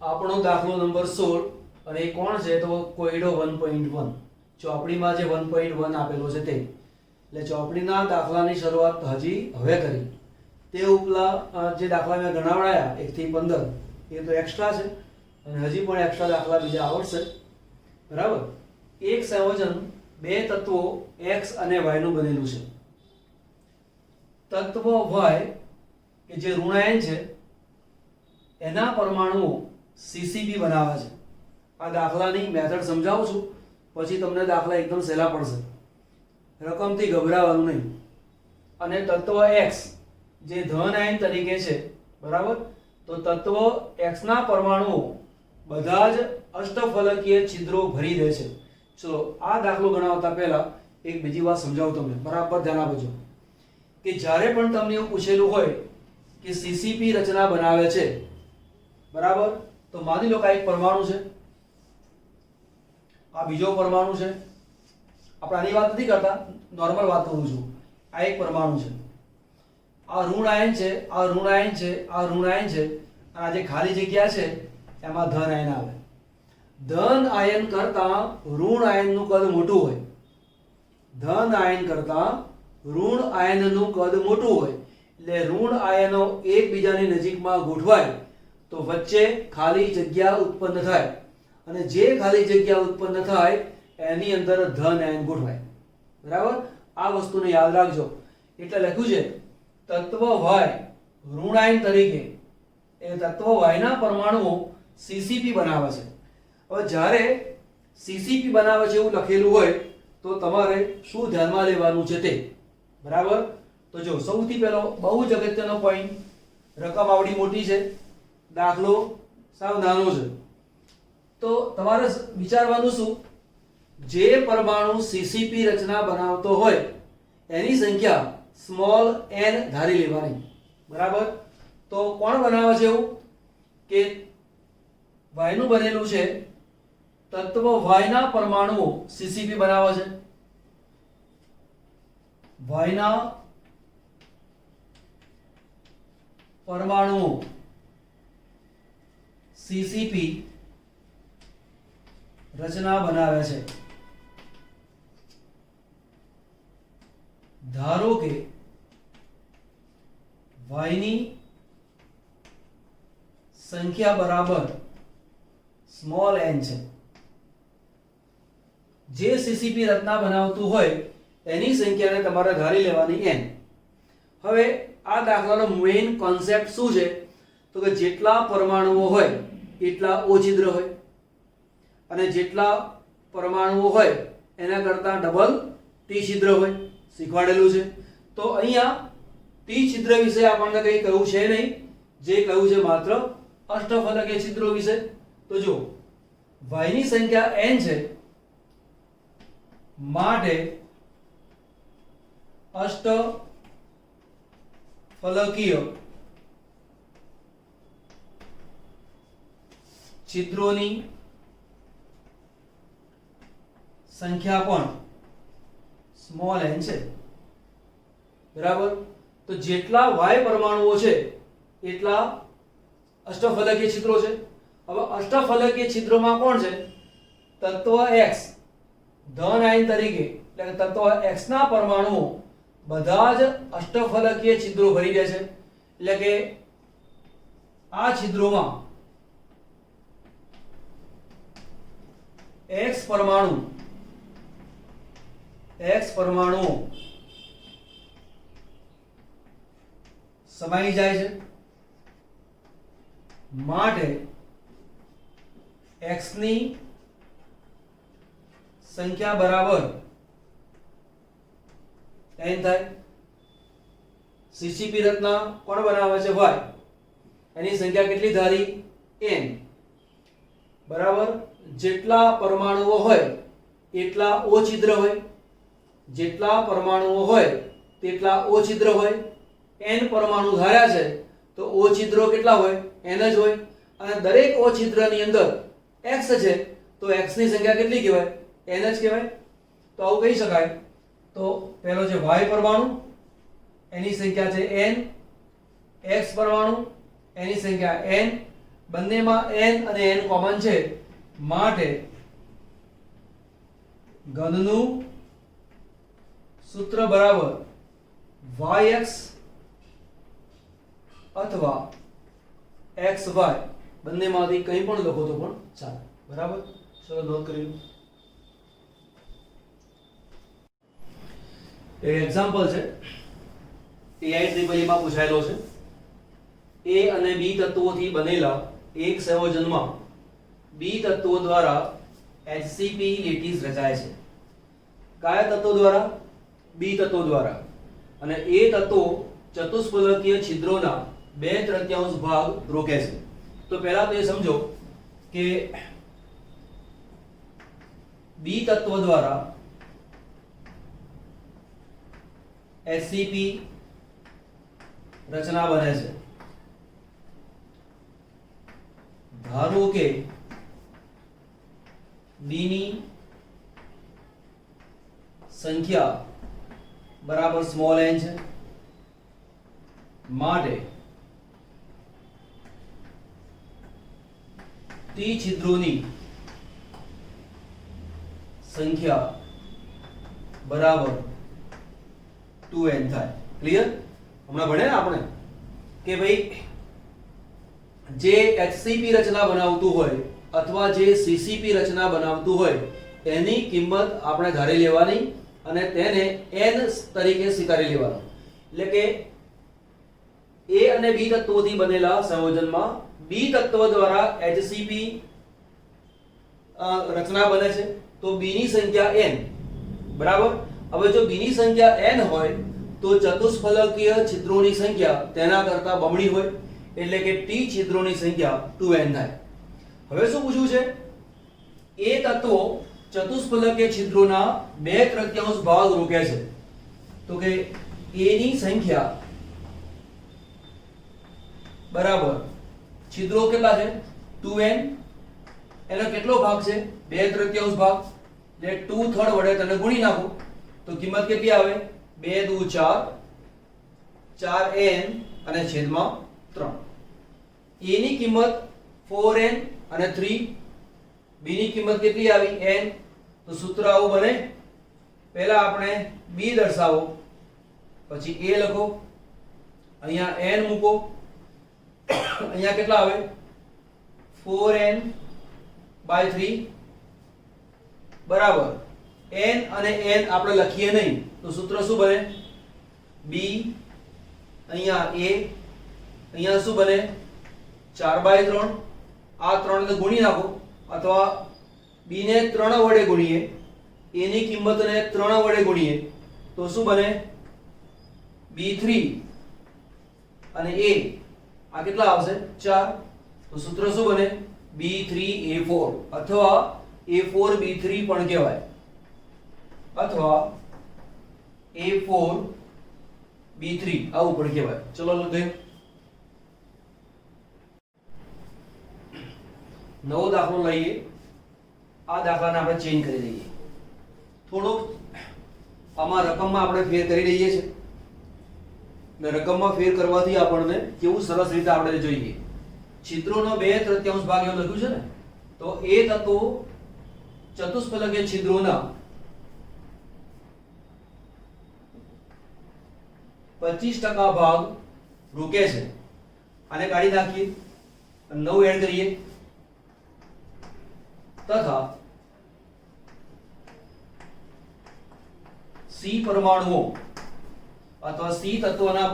આપણો દાખલો નંબર 16 અને એ કોણ છે? તો કોયડો 1.1. ચોપડીમાં જે 1.1 આપેલો છે તે. એટલે ચોપડીના દાખલાની શરૂઆત હજી હવે કરી. તે ઉપલા જે દાખલા મેં ગણાવડાયા 1 થી 15 એ તો એક્સ્ટ્રા છે, અને હજી પણ એક્સ્ટ્રા દાખલા બીજા આવડશે. બરાબર? એક સંયોજન બે તત્વો x અને y નું બનેલું છે. તત્વ y કે જે ઋણાયન છે એના પરમાણુઓ CCP બનાવે છે. આ દાખલાની મેથડ સમજાવું છું, પછી તમને દાખલા એકદમ સહેલા પડશે. રકમથી ગભરાવાનું નહીં. અને તત્વ x જે ધન આયન તરીકે છે, બરાબર? તો તત્વ x ના પરમાણુઓ બધા જ અષ્ટફલકીય છિદ્રો ભરી દે છે. ચલો આ દાખલો ગણાવતા પહેલા એક બીજી વાત સમજાવું તમને, બરાબર ધ્યાન આપજો. કે જ્યારે પણ તમને એવું પૂછેલું હોય કે CCP રચના બનાવે છે, બરાબર? તો માની લો કે આ એક પરમાણુ છે, આ બીજો પરમાણુ છે. આપણે આની વાત નથી કરતા, નોર્મલ વાત કરું છું. આ એક પરમાણુ છે, આ ઋણ આયન છે, આ ઋણ આયન છે, આ ઋણ આયન છે, અને આ જે ખાલી જગ્યા છે એમાં ધન આયન આવે. ધન આયન કરતા ઋણ આયનનું કદ મોટું હોય. ધન આયન કરતા ઋણ આયનનું કદ મોટું હોય, એટલે ઋણ આયનો એકબીજાની નજીકમાં ગોઠવાય તો વચ્ચે ખાલી જગ્યા ઉત્પન્ન થાય, અને જે ખાલી જગ્યા ઉત્પન્ન થાય એની અંદર ધન આયન ગોઠવાય. બરાબર? આ વસ્તુને યાદ રાખજો. એટલે લખ્યું છે તત્વ y ઋણ આયન તરીકે એ તત્વ y ના પરમાણુઓ CCP બનાવે છે. હવે જ્યારે CCP બનાવે છે એવું લખેલું હોય તો તમારે શું ધ્યાનમાં લેવાનું છે તે. બરાબર? તો જો સૌથી પહેલો બહુ જ અગત્યનો પોઈન્ટ, રકમ આવડી મોટી છે, દાખલો સાવ નાનો છે, તો તમારે વિચારવાનું શું? જે પરમાણુ CCP રચના બનાવતો હોય એની સંખ્યા સ્મોલ n ધારી લેવાની. બરાબર? તો કોણ બનાવે છે એવું? કે y નું બનેલું છે, તત્વ y ના પરમાણુઓ CCP બનાવે છે. y ના પરમાણુઓ CCP રચના બનાવે છે. ધારો કે y ની સંખ્યા બરાબર સ્મોલ n છે. જે CCP રચના બનાવતું હોય એની સંખ્યાને તમારે ધારી લેવાની n. હવે આ દાખલાનો મેઇન કોન્સેપ્ટ શું છે? તો કે જેટલા પરમાણુઓ હોય એટલા O છિદ્ર હોય, અને જેટલા પરમાણુઓ હોય એના કરતા ડબલ T છિદ્ર હોય. શીખવાડેલું છે. તો અહીંયા T છિદ્ર વિશે આપણને કંઈ કહ્યું છે નહીં, જે કહ્યું છે માત્ર અષ્ટફલકીય છિદ્રો વિશે. તો જો y ની સંખ્યા n છે માટે અષ્ટફલકીય છિદ્રોની સંખ્યા પણ સ્મોલ n છે, બરાબર. તો જેટલા y પરમાણુઓ છે એટલા અષ્ટફલકીય છિદ્રો છે. હવે અષ્ટફલકીય છિદ્રોમાં કોણ છે? તત્વ x ધન આયન તરીકે, એટલે કે તત્વ x ના પરમાણુઓ બધા જ અષ્ટફલકીય છિદ્રો ભરી દે છે. એટલે કે આ છિદ્રોમાં x પરમાણુ સમાઈ જાય છે. માટે x ની સંખ્યા બરાબર n થાય. સીસીપી રચના કોણ બનાવે છે? y. એની સંખ્યા કેટલી ધારી? n. બરાબર. જેટલા પરમાણુઓ હોય એટલા O છિદ્ર હોય, જેટલા પરમાણુઓ હોય તેટલા O છિદ્ર હોય. n પરમાણુ ધાર્યા છે તો O છિદ્રો કેટલા હોય? n જ હોય. અને દરેક O છિદ્રની અંદર x છે તો x ની સંખ્યા કેટલી કહેવાય? n જ કહેવાય. તો આવું કહી શકાય. તો પહેલો છે y પરમાણુ, એની સંખ્યા છે n. x પરમાણુ, એની સંખ્યા n. બંનેમાં n અને n કોમન છે, માટે ઘનનું સૂત્ર બરાબર yx અથવા xy, બંનેમાંથી કંઈ પણ લખો તો પણ ચાલે. બરાબર. ચલો નોંધ કરી લો. એક એક્ઝામ્પલ છે, AI ટ્રિપલમાં પૂછાયેલો છે. A અને B તત્વોથી બનેલા એક સંયોજનમાં B તત્વો દ્વારા HCP લેટીસ રચાય છે. કયા તત્વો દ્વારા? B તત્વો દ્વારા. અને A તત્વો ચતુષ્ફલકીય છિદ્રોના 2/3 ભાગ રોકે છે. તો પહેલા તો એ સમજો કે B તત્વ દ્વારા HCP રચના બને છે. ધારો કે B ની સંખ્યા બરાબર સ્મોલ n છે, માટે T છિદ્રોની સંખ્યા બરાબર 2n થાય. ક્લિયર? હમણાં ભણ્યા ને આપણે કે ભાઈ જે HCP રચના બનાવતું હોય અથવા જે CCP રચના બનાવતું હોય એની કિંમત આપણે ધારી લેવાની અને તેને n તરીકે સ્વીકારી લેવાનો. એટલે કે A અને B તત્વોથી બનેલા સંયોજનમાં B તત્વ દ્વારા HCP રચના બને છે. તો B ની સંખ્યા n. બરાબર. હવે જો B ની સંખ્યા n હોય તો ચતુષ્ફલકીય છિદ્રોની સંખ્યા તેના કરતા બમણી હોય, એટલે કે T છિદ્રોની સંખ્યા 2n થાય. હવે શું પૂછ્યું છે? A તત્વો ચતુષ્ફલકીય છિદ્રોના 2/3 ભાગ રોકે છે. તો કે A ની સંખ્યા બરાબર છિદ્રો કેટલા છે? 2n. એનો કેટલો ભાગ છે? 2/3 ભાગ. એટલે 2/3 વડે તમે ગુણી નાખો તો કિંમત કેટલી આવે? 2 દુ 4, 4n અને છેદમાં 3. A ની કિંમત 4n અને 3. B ની કિંમત કેટલી આવી? n. તો સૂત્ર આવું બને. પહેલા આપણે B દર્શાવો, પછી A લખો, અહીંયા n મૂકો, અહીંયા કેટલા આવે? 4n/3 બરાબર. n અને n આપણે લખીએ નહીં તો સૂત્ર શું બને? B અહીંયા A, અહીંયા શું બને? 4/3. આ 3 ને ગુણી નાખો અથવા B ને 3 વડે ગુણીએ, A ની કિંમતને 3 વડે ગુણીએ તો શું બને? B3 અને A આ કેટલા આવશે? 4. તો સૂત્ર શું બને? B3A4 અથવા A4B3 પણ કહેવાય, અથવા A4B3 આવું પણ કહેવાય. ચલો લખીએ. નવો દાખલો લઈએ. આ દાખલાને આપણે ચેન્જ કરી દઈએ. થોડોક આમાં રકમમાં આપણે ફેર કરી દઈએ છીએ ને રકમમાં ફેર કરવાથી આપણને કેવું સરસ રીતે આપણે જોઈએ છિદ્રોનો 2/3 ભાગ એવું લખ્યું છે ને તો એ તત્વો ચતુષ્ફલકીય છિદ્રોના 25% ભાગ રોકે છે આને કાઢી નાખીએ 9 એડ કરીએ તથા C પરમાણુઓ અથવા C તત્વના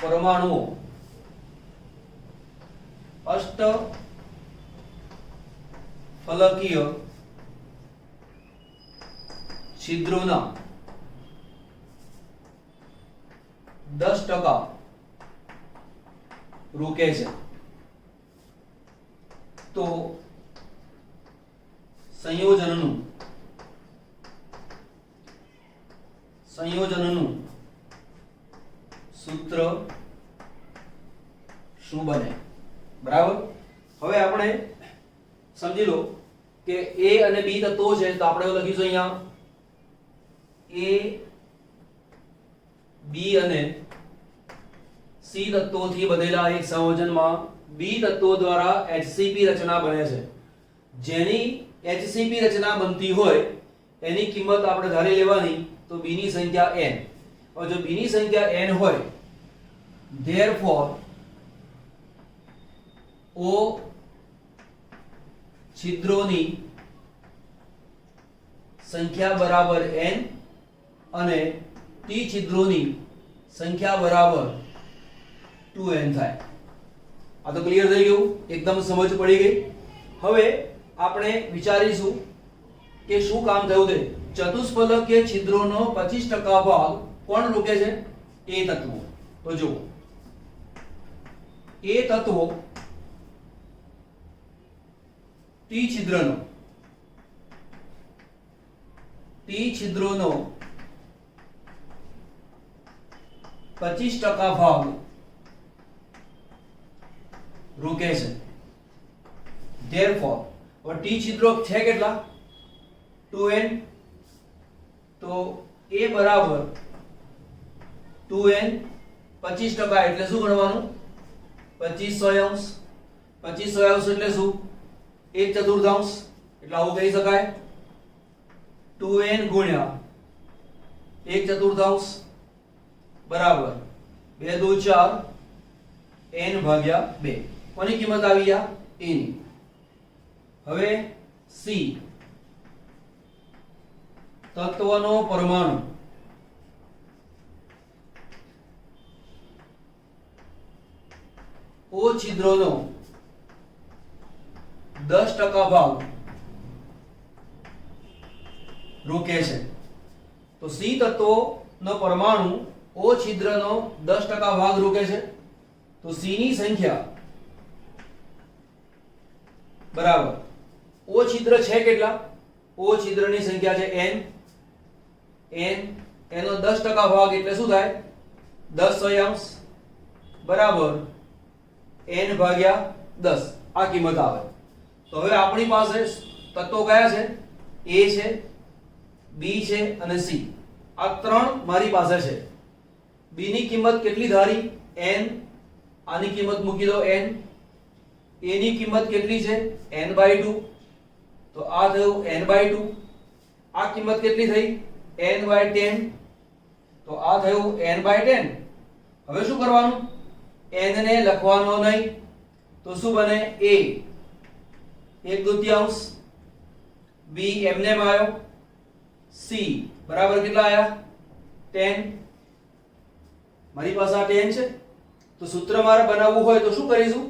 પરમાણુઓ અષ્ટફલકીય છિદ્રોના 10% રોકે છે તો સંયોજનનું સૂત્ર શું બને બરાબર હવે આપણે સમજી લો કે A અને B તત્વો છે તો આપણે એવું લખીશું અહીંયા A B અને C તત્વોથી બનેલા એક સંયોજનમાં B તત્વો દ્વારા HCP રચના બને છે જેની HCP રચના બનતી હોય એની કિંમત આપણે ધારી લેવાની તો B ની સંખ્યા n और जो B ની સંખ્યા n હોય therefore O છિદ્રોની સંખ્યા બરાબર n અને T છિદ્રોની સંખ્યા બરાબર 2n થાય આ તો ક્લિયર થઈ ગયું એકદમ સમજ પડી ગઈ હવે આપણે વિચારીશું કે શું કામ થયું તે ચતુષ્ફલકીય છિદ્રોનો 25% ભાગ કોણ રોકે છે એ તત્વો તો જુઓ એ તત્વો ટી છિદ્રોનો 25% ભાગ રોકે છે therefore और टी छिद्रो છે કેટલા 2n તો a બરાબર 2n 25% એટલે શું ગણવાનું 25/100 25/100 એટલે શું 1/4 એટલે આવું કહી શકાય 2n ગુણ્યા 1/4 બરાબર 2 2 4 n ભાગ્યા 2 કોની કિંમત આવી આ a ની હવે C તત્વનો પરમાણુ O છિદ્રોનો 10% ભાગ રોકે છે તો C તત્વનો પરમાણુ O છિદ્રનો 10% ભાગ રોકે છે તો C ની સંખ્યા બરાબર O છિદ્ર છે કેટલા O છિદ્રની સંખ્યા છે n એનો 10% ભાગ એટલે શું થાય 10/100 બરાબર n ભાગ્યા 10 આ કિંમત આવે તો હવે આપણી પાસે તત્વો કયા છે A છે B છે અને C આ ત્રણ મારી પાસે છે B ની કિંમત કેટલી ધારી n આની કિંમત મૂકી દો n A ની કિંમત કેટલી છે n/2 તો આ થયું n/2 આ કિંમત કેટલી થઈ n/10 તો આ થયું n/10 હવે શું કરવાનું n ને લખવાનો નહીં તો શું બને a 1/2 b એમને આવ્યો c બરાબર કેટલા આયા 10 મારી પાસે આ 10 છે તો સૂત્ર મારે બનાવવું હોય તો શું કરીશું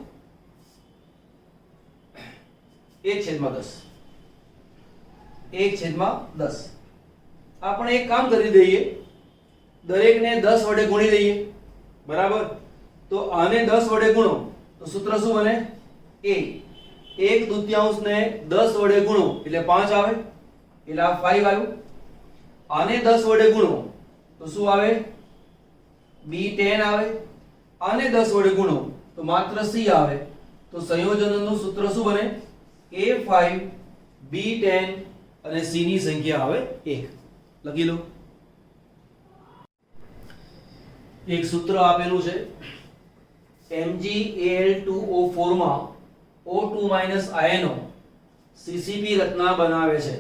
1/10 1/10 આપણે એક કામ કરી દઈએ દરેકને 10 વડે ગુણી લઈએ બરાબર તો આને 10 વડે ગુણો તો સૂત્ર શું બને a 1/2 ને 10 વડે ગુણો એટલે 5 આવે એટલે આ 5 આવ્યું આને 10 વડે ગુણો તો શું આવે b 10 આવે આને 10 વડે ગુણો તો માત્ર c આવે તો તો સંયોજનનું સૂત્ર શું બને? A5 B10 અને C ની સંખ્યા આવે 1. લખી લો. એક સૂત્ર આપેલું છે MgAl2O4 માં O2- આયનો CCP રચના બનાવે છે.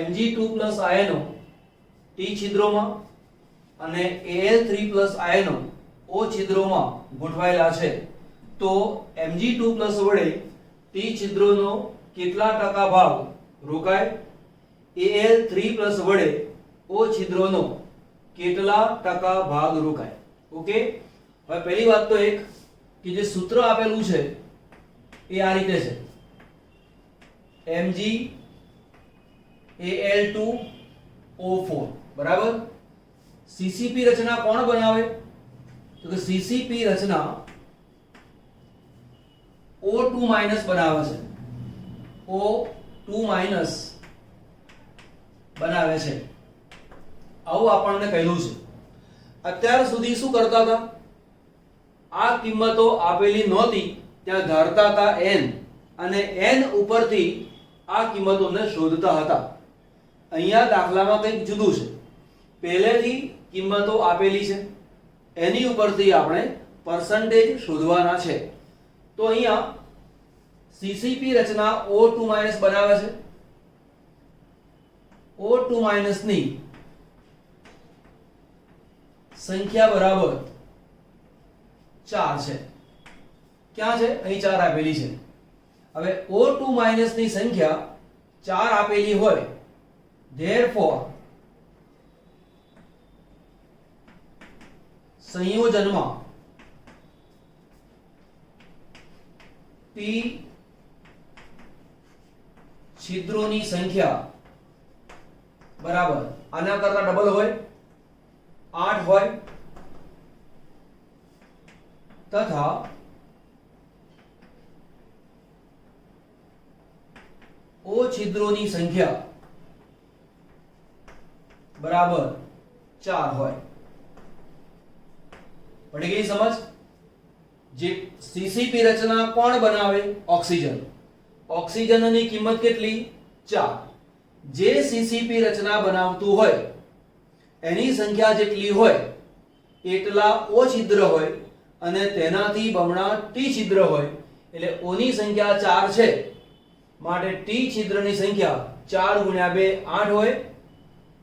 Mg2+ આયનો T છિદ્રોમાં અને Al3+ આયનો O છિદ્રોમાં ગોઠવાયેલા છે. તો Mg2+ વડે T છિદ્રોનો કેટલા ટકા ભાગ રોકાય? Al3+ વડે O છિદ્રોનો કેટલા ટકા ભાગ રોકાય? ઓકે. હવે પહેલી વાત તો એક કે જે સૂત્ર આપેલું છે એ આ રીતે છે MgAl2O4 બરાબર. CCP રચના કોણ બનાવે? તો કે CCP રચના O2- બનાવે છે. O2- બનાવે છે. આવું આપણને કહેલું છે. અત્યાર સુધી શું કરતા હતા? આ કિંમતો આપેલી નહોતી ત્યાં ધારતા હતા n અને n ઉપરથી આ કિંમતોને શોધતા હતા. અહીંયા દાખલામાં કંઈક જુદું છે. પહેલેથી કિંમતો આપેલી છે, એની ઉપરથી આપણે પર્સન્ટેજ શોધવાના છે. તો અહીંયા CCP રચના O2- બનાવે છે. O2- ની સંખ્યા બરાબર 4 છે. ક્યાં છે? અહીં 4 આપેલી છે. હવે O2- ની સંખ્યા 4 આપેલી હોય, therefore સંયોજનમાં P છિદ્રોની સંખ્યા બરાબર આના કરતા ડબલ હોય, 8 હોય, તથા O છિદ્રોની સંખ્યા બરાબર 4 હોય. પડી ગઈ સમજ? જે CCP રચના કોણ બનાવે? ઓક્સિજન. ઓક્સિજનની કિંમત કેટલી? 4. જે CCP રચના બનાવતું હોય એની સંખ્યા જેટલી હોય એટલા O છિદ્ર હોય અને તેનાથી બમણા T છિદ્ર હોય. એટલે O ની સંખ્યા 4 છે, માટે T છિદ્રની સંખ્યા 4 ગુણ્યા 2 8 હોય.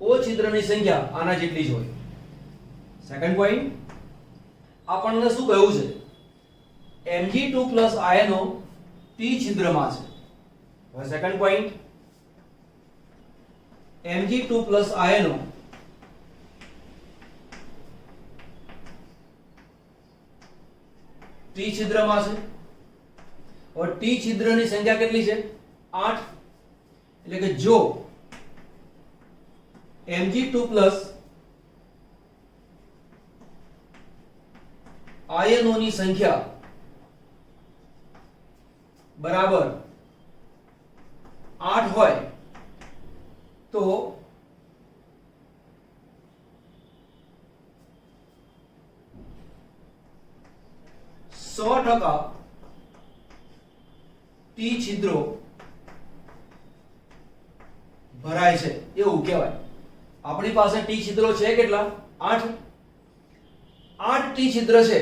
O છિદ્રની સંખ્યા આના જેટલી જ હોય. સેકન્ડ પોઈન્ટ, આપણને શું કહ્યું છે? Mg2+ આયનો T છિદ્રમાં છે. હવે સેકન્ડ પોઈન્ટ, Mg2+ આયનો T છિદ્રમાં છે. और T છિદ્રની સંખ્યા કેટલી છે? 8. એટલે કે જો Mg2+ આયનોની સંખ્યા બરાબર 8 હોય તો T છિદ્રો ભરાય છે એવું કહેવાય. આપણી પાસે T છિદ્રો છે કેટલા? 8. 8 T છિદ્ર છે.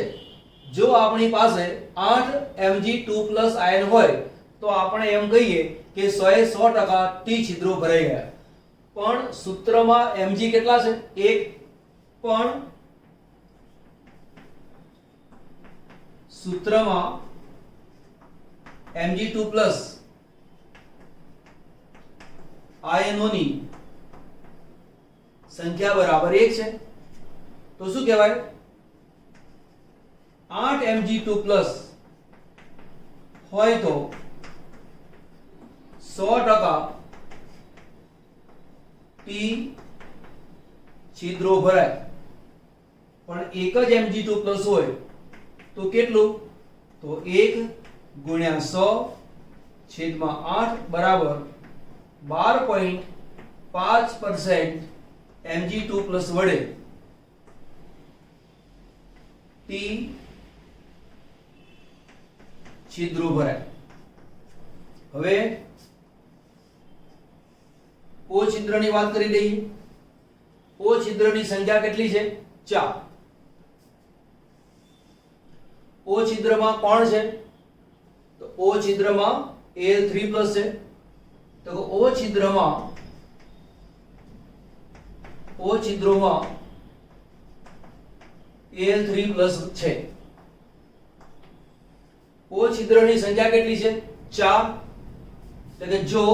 જો આપણી પાસે 8 Mg2+ આયન હોય તો આપણે એમ કહીએ કે 100% T છિદ્રો ભરાઈ ગયા. પણ સૂત્રમાં Mg કેટલા છે? 1. પણ સૂત્રમાં Mg2+ આયનોની સંખ્યા બરાબર 1 છે. તો શું કહેવાય? 8 Mg2+ હોય તો 100% T છિદ્રો ભરાય. પણ એક જ Mg2+ હોય તો કેટલું? તો 1 ગુણ્યા 100/8 બરાબર 12.5% Mg2+ વડે T છિદ્રો ભરાય. હવે ઓ છિદ્રની વાત કરી દઈએ. ઓ છિદ્રની સંખ્યા કેટલી છે? 4. ઓ છિદ્રમાં કોણ છે? તો ઓ છિદ્રમાં Al3+ છે. તો ઓ છિદ્રોમાં Al3+ છે. ઓ છિદ્રની સંખ્યા કેટલી છે? 4. એટલે કે જો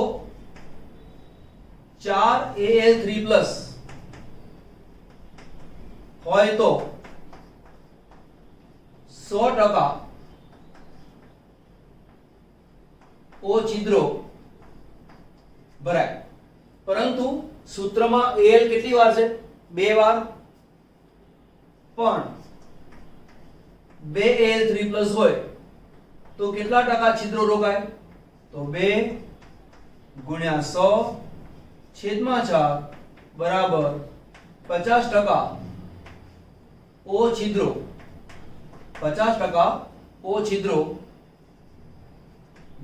4 Al3+ હોય તો 100% ઓ છિદ્રો ભરાય. પરંતુ સૂત્રમાં Al કેટલી વાર છે? 2 વાર. પણ 2 Al3+ હોય તો કેટલા ટકા છિદ્રો રોકાય? તો 2 ગુણ્યા 100 છેદમાં 4 બરાબર 50% ઓ છિદ્રો 50% ઓ છિદ્રો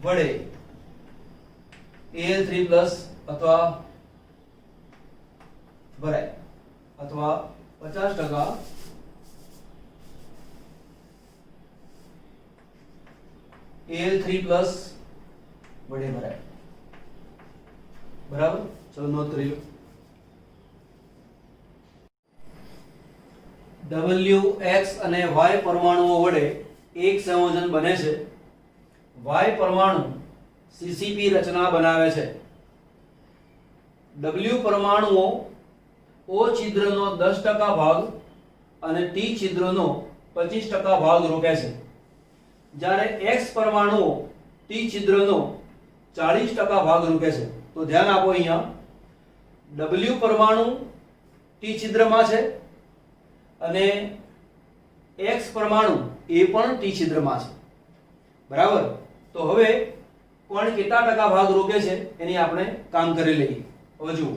વડે Al3+ અથવા ભરાય, અથવા 50% Al3+ વડે ભરાય. બરાબર? ચલો નોંધ કરી લો. W, X અને Y પરમાણુઓ વડે એક સંયોજન બને છે. Y પરમાણુ CCP રચના બનાવે છે. W પરમાણુઓ O છિદ્રનો 10% ભાગ અને T છિદ્રનો 25% ભાગ રોકે છે. જ્યારે X પરમાણુઓ T છિદ્રનો 40% ભાગ રોકે છે. તો ધ્યાન આપો, અહીંયા W પરમાણુ T છિદ્રમાં છે અને X પરમાણુ એ પણ T છિદ્રમાં છે. બરાબર? તો હવે કોણ કેટલા ટકા ભાગ રોકે છે એની આપણે કામ કરી લઈએ. હવે જુઓ,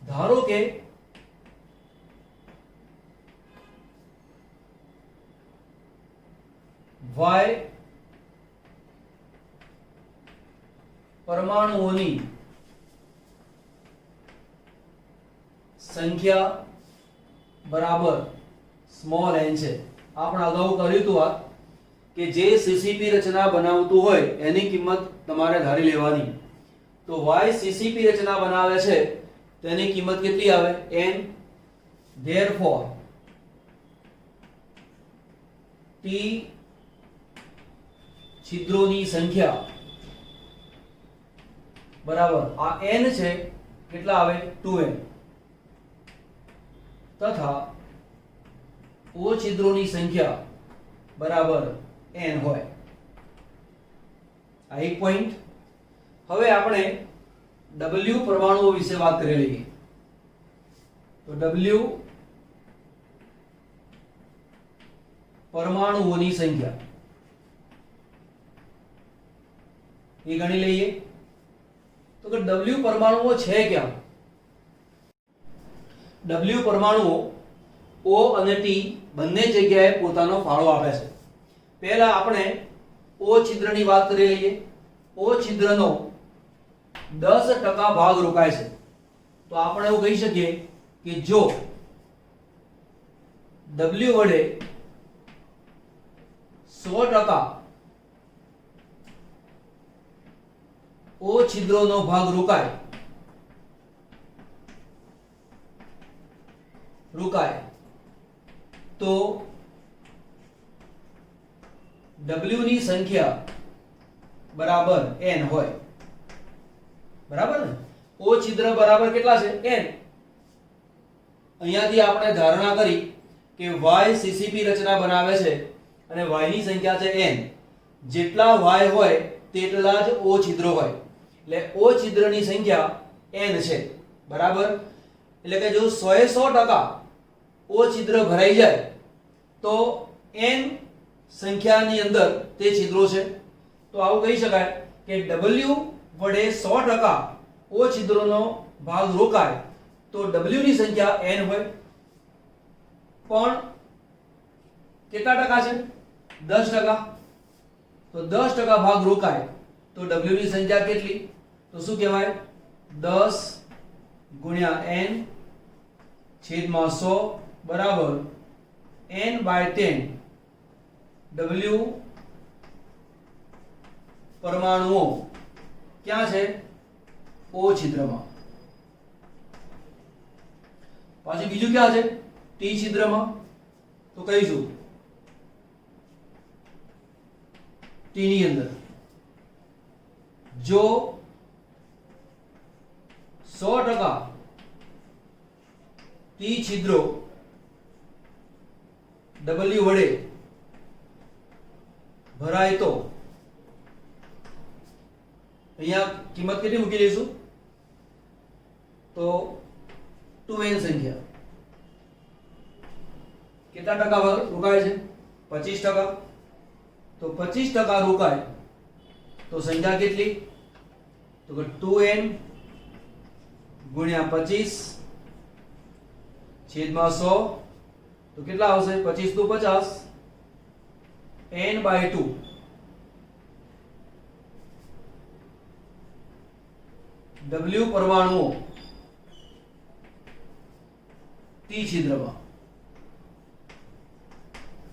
ધારો કે Y પરમાણુઓની સંખ્યા બરાબર સ્મોલ n છે. આપણે અગાઉ કર્યું હતું આ કે જે CCP રચના બનાવતું હોય એની કિંમત તમારે ધારી લેવાની. તો Y CCP રચના બનાવે છે તેની કિંમત કેટલી આવે? n. therefore T છિદ્રોની સંખ્યા બરાબર આ n છે, કેટલા આવે? 2n. તથા O છિદ્રોની સંખ્યા બરાબર n હોય. આ એક પોઈન્ટ. હવે આપણે W પરમાણુઓ વિશે વાત કરી લઈએ. તો W પરમાણુઓની સંખ્યા એ ગણી લઈએ. તો કે W પરમાણુઓ છે ક્યાં? W પરમાણુઓ O અને T બંને જગ્યાએ પોતાનો ફાળો આપે છે. પહેલા આપણે O છિદ્રની વાત કરી લઈએ. O છિદ્રનો 10% ભાગ રોકાય છે. તો આપણે એવું કહી શકીએ કે જો W વડે 100% O છિદ્રોનો ભાગ રોકાય તો W ની સંખ્યા બરાબર n હોય. બરાબર ને? O છિદ્ર બરાબર કેટલા છે? n. અહીંયાથી આપણે ધારણા કરી કે Y CCP રચના બનાવે છે અને Y ની સંખ્યા છે n. જેટલા Y હોય તેટલા જ O છિદ્રો હોય. એટલે O છિદ્રની સંખ્યા n છે. બરાબર? એટલે કે જો 100% O છિદ્ર ભરાઈ જાય તો n સંખ્યાની અંદર તે છિદ્રો છે. તો આવું કહી શકાય કે W વડે 100% O છિદ્રોનો ભાગ રોકાય તો W ની સંખ્યા n હોય. પણ કેટલા ટકા છે? 10%, તો 10% ભાગ રોકાય તો W ની સંખ્યા કેટલી? તો શું કહેવાય? 10 ગુણ્યા n છેદમાં 100 બરાબર n/10 W પરમાણુઓ ક્યાં છે? O છિદ્રમાં. પાછું બીજું ક્યાં છે? T છિદ્રમાં. તો કહીશું T ની અંદર જો 100% T છિદ્રો W વડે ભરાય તો અહીંયા કિંમત કેટલી મૂકી દઈશું? તો 2n સંખ્યા. કેટલા ટકા રોકાય છે? 25%. તો 25% રોકાય તો સંખ્યા કેટલી? તો કે 2n ગુણ્યા 25 છેદમાં 100 તો કેટલા આવશે? 25 × 50 n/2 W પરમાણુઓ T છિદ્રમાં.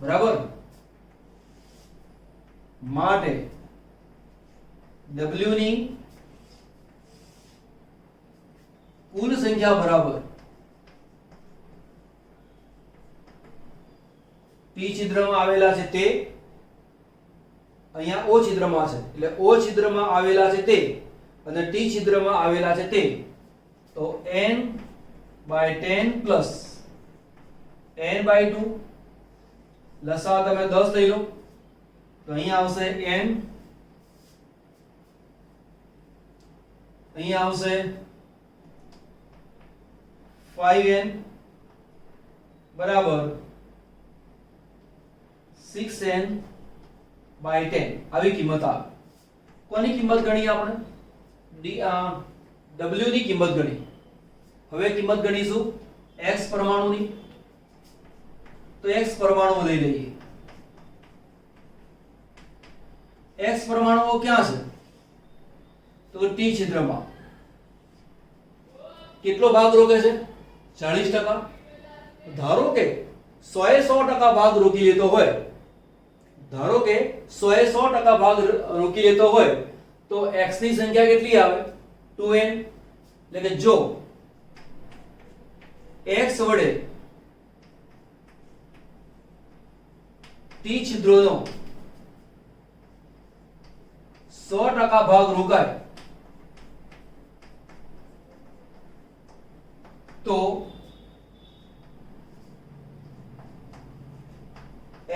બરાબર. માટે W ની કુલ સંખ્યા બરાબર P છિદ્રમાં આવેલા છે તે અહીંયા O છિદ્રમાં છે એટલે O છિદ્રમાં આવેલા છે તે અને T છિદ્રમાં આવેલા છે તે તો n/10 પ્લસ n/2 લસા તમે 10 લઈ લો તો અહીંયા આવશે n, અહીંયા આવશે 5n બરાબર 6n/10 આવી કિંમત આવે. કોની કિંમત ગણી આપણે? W ની કિંમત ગણી. હવે કિંમત ગણીશું x પરમાણુની. તો x પરમાણુ લઈ લઈએ. x પરમાણુઓ ક્યાં છે? તો T છિદ્રમાં. કેટલો ભાગ રોકે છે? 40%. ધારો કે 100% ભાગ રોકી લેતો હોય, ધારો કે 100% ભાગ રોકી લેતો હોય તો x ની સંખ્યા કેટલી આવે? 2n. એટલે કે જો x વડે T છિદ્રોનો 100% ભાગ રોકાય તો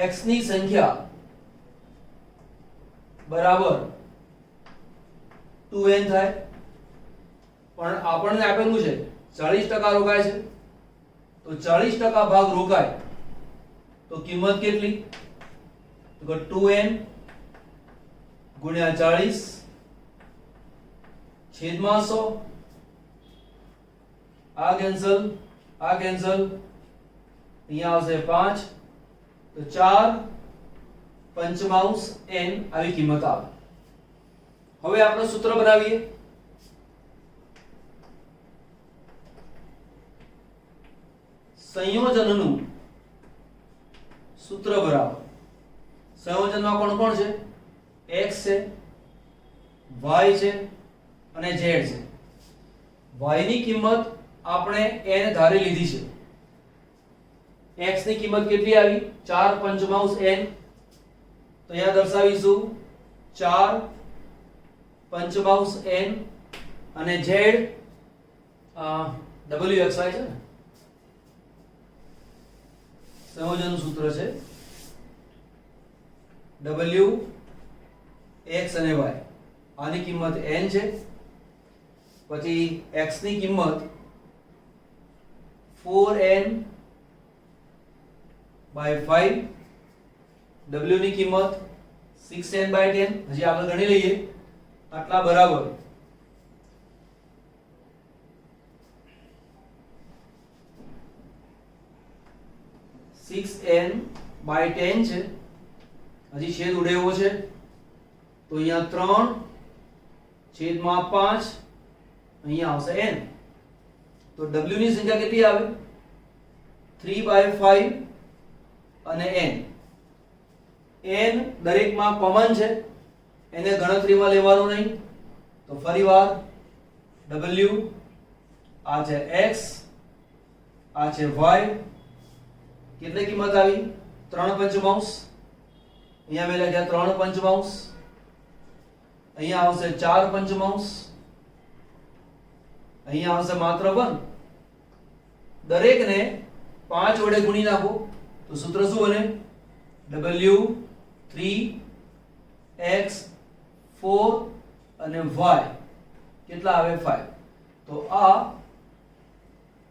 x ની સંખ્યા બરાબર 2n થાય. પણ આપણને આપેલું છે 40% રોકાય છે તો 40% ભાગ રોકાય તો કિંમત કેટલી? તો કે 2n ગુણ્યા 40 છેદમાં 100. આ કેન્સલ, આ કેન્સલ, અહીંયા આવશે 5 તો 4/5n આવી કિંમત આવે. હવે આપણે સૂત્ર બનાવીએ. સંયોજનનું સૂત્ર બરાબર સંયોજનમાં કોણ કોણ છે? x છે, y છે અને z છે. y ની કિંમત આપણે n ધારી લીધી છે. x ની કિંમત કેટલી આવી? 4/5n. તો અહીંયા દર્શાવીશું 4/5n અને z wxy છે ને સંયોજનનું સૂત્ર છે w x અને y. આની કિંમત n છે. પછી x ની કિંમત 4n/5, w ની કિંમત 6n/10. હજી આગળ ગણી લઈએ. આટલા બરાબર 6n/10 છે હજી છેદ ઉડે એવો છે તો અહીંયા 3 છેદમાં 5 અહીંયા આવશે n. તો w ની સંખ્યા કેટલી આવે 3/5 અને n. n દરેકમાં કોમન છે, એને ગણતરીમાં લેવાનું નહીં. તો ફરીવાર w આ છે x આ છે y, કેટલી કિંમત આવી 3 પંચમાંશ. અહીંયા મેં લખ્યા 3 પંચમાંશ, અહીંયા આવશે 4 પંચમાંશ, અહીંયા આવશે માત્ર 1. દરેકને 5 વડે ગુણી નાખો તો સૂત્ર શું બને w 3 x 4 અને y કેટલા આવે 5. તો આ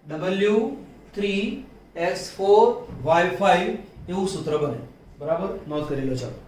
w 3 x 4 y 5 એવું સૂત્ર બને. બરાબર, નોંધ કરી લો. ચાલો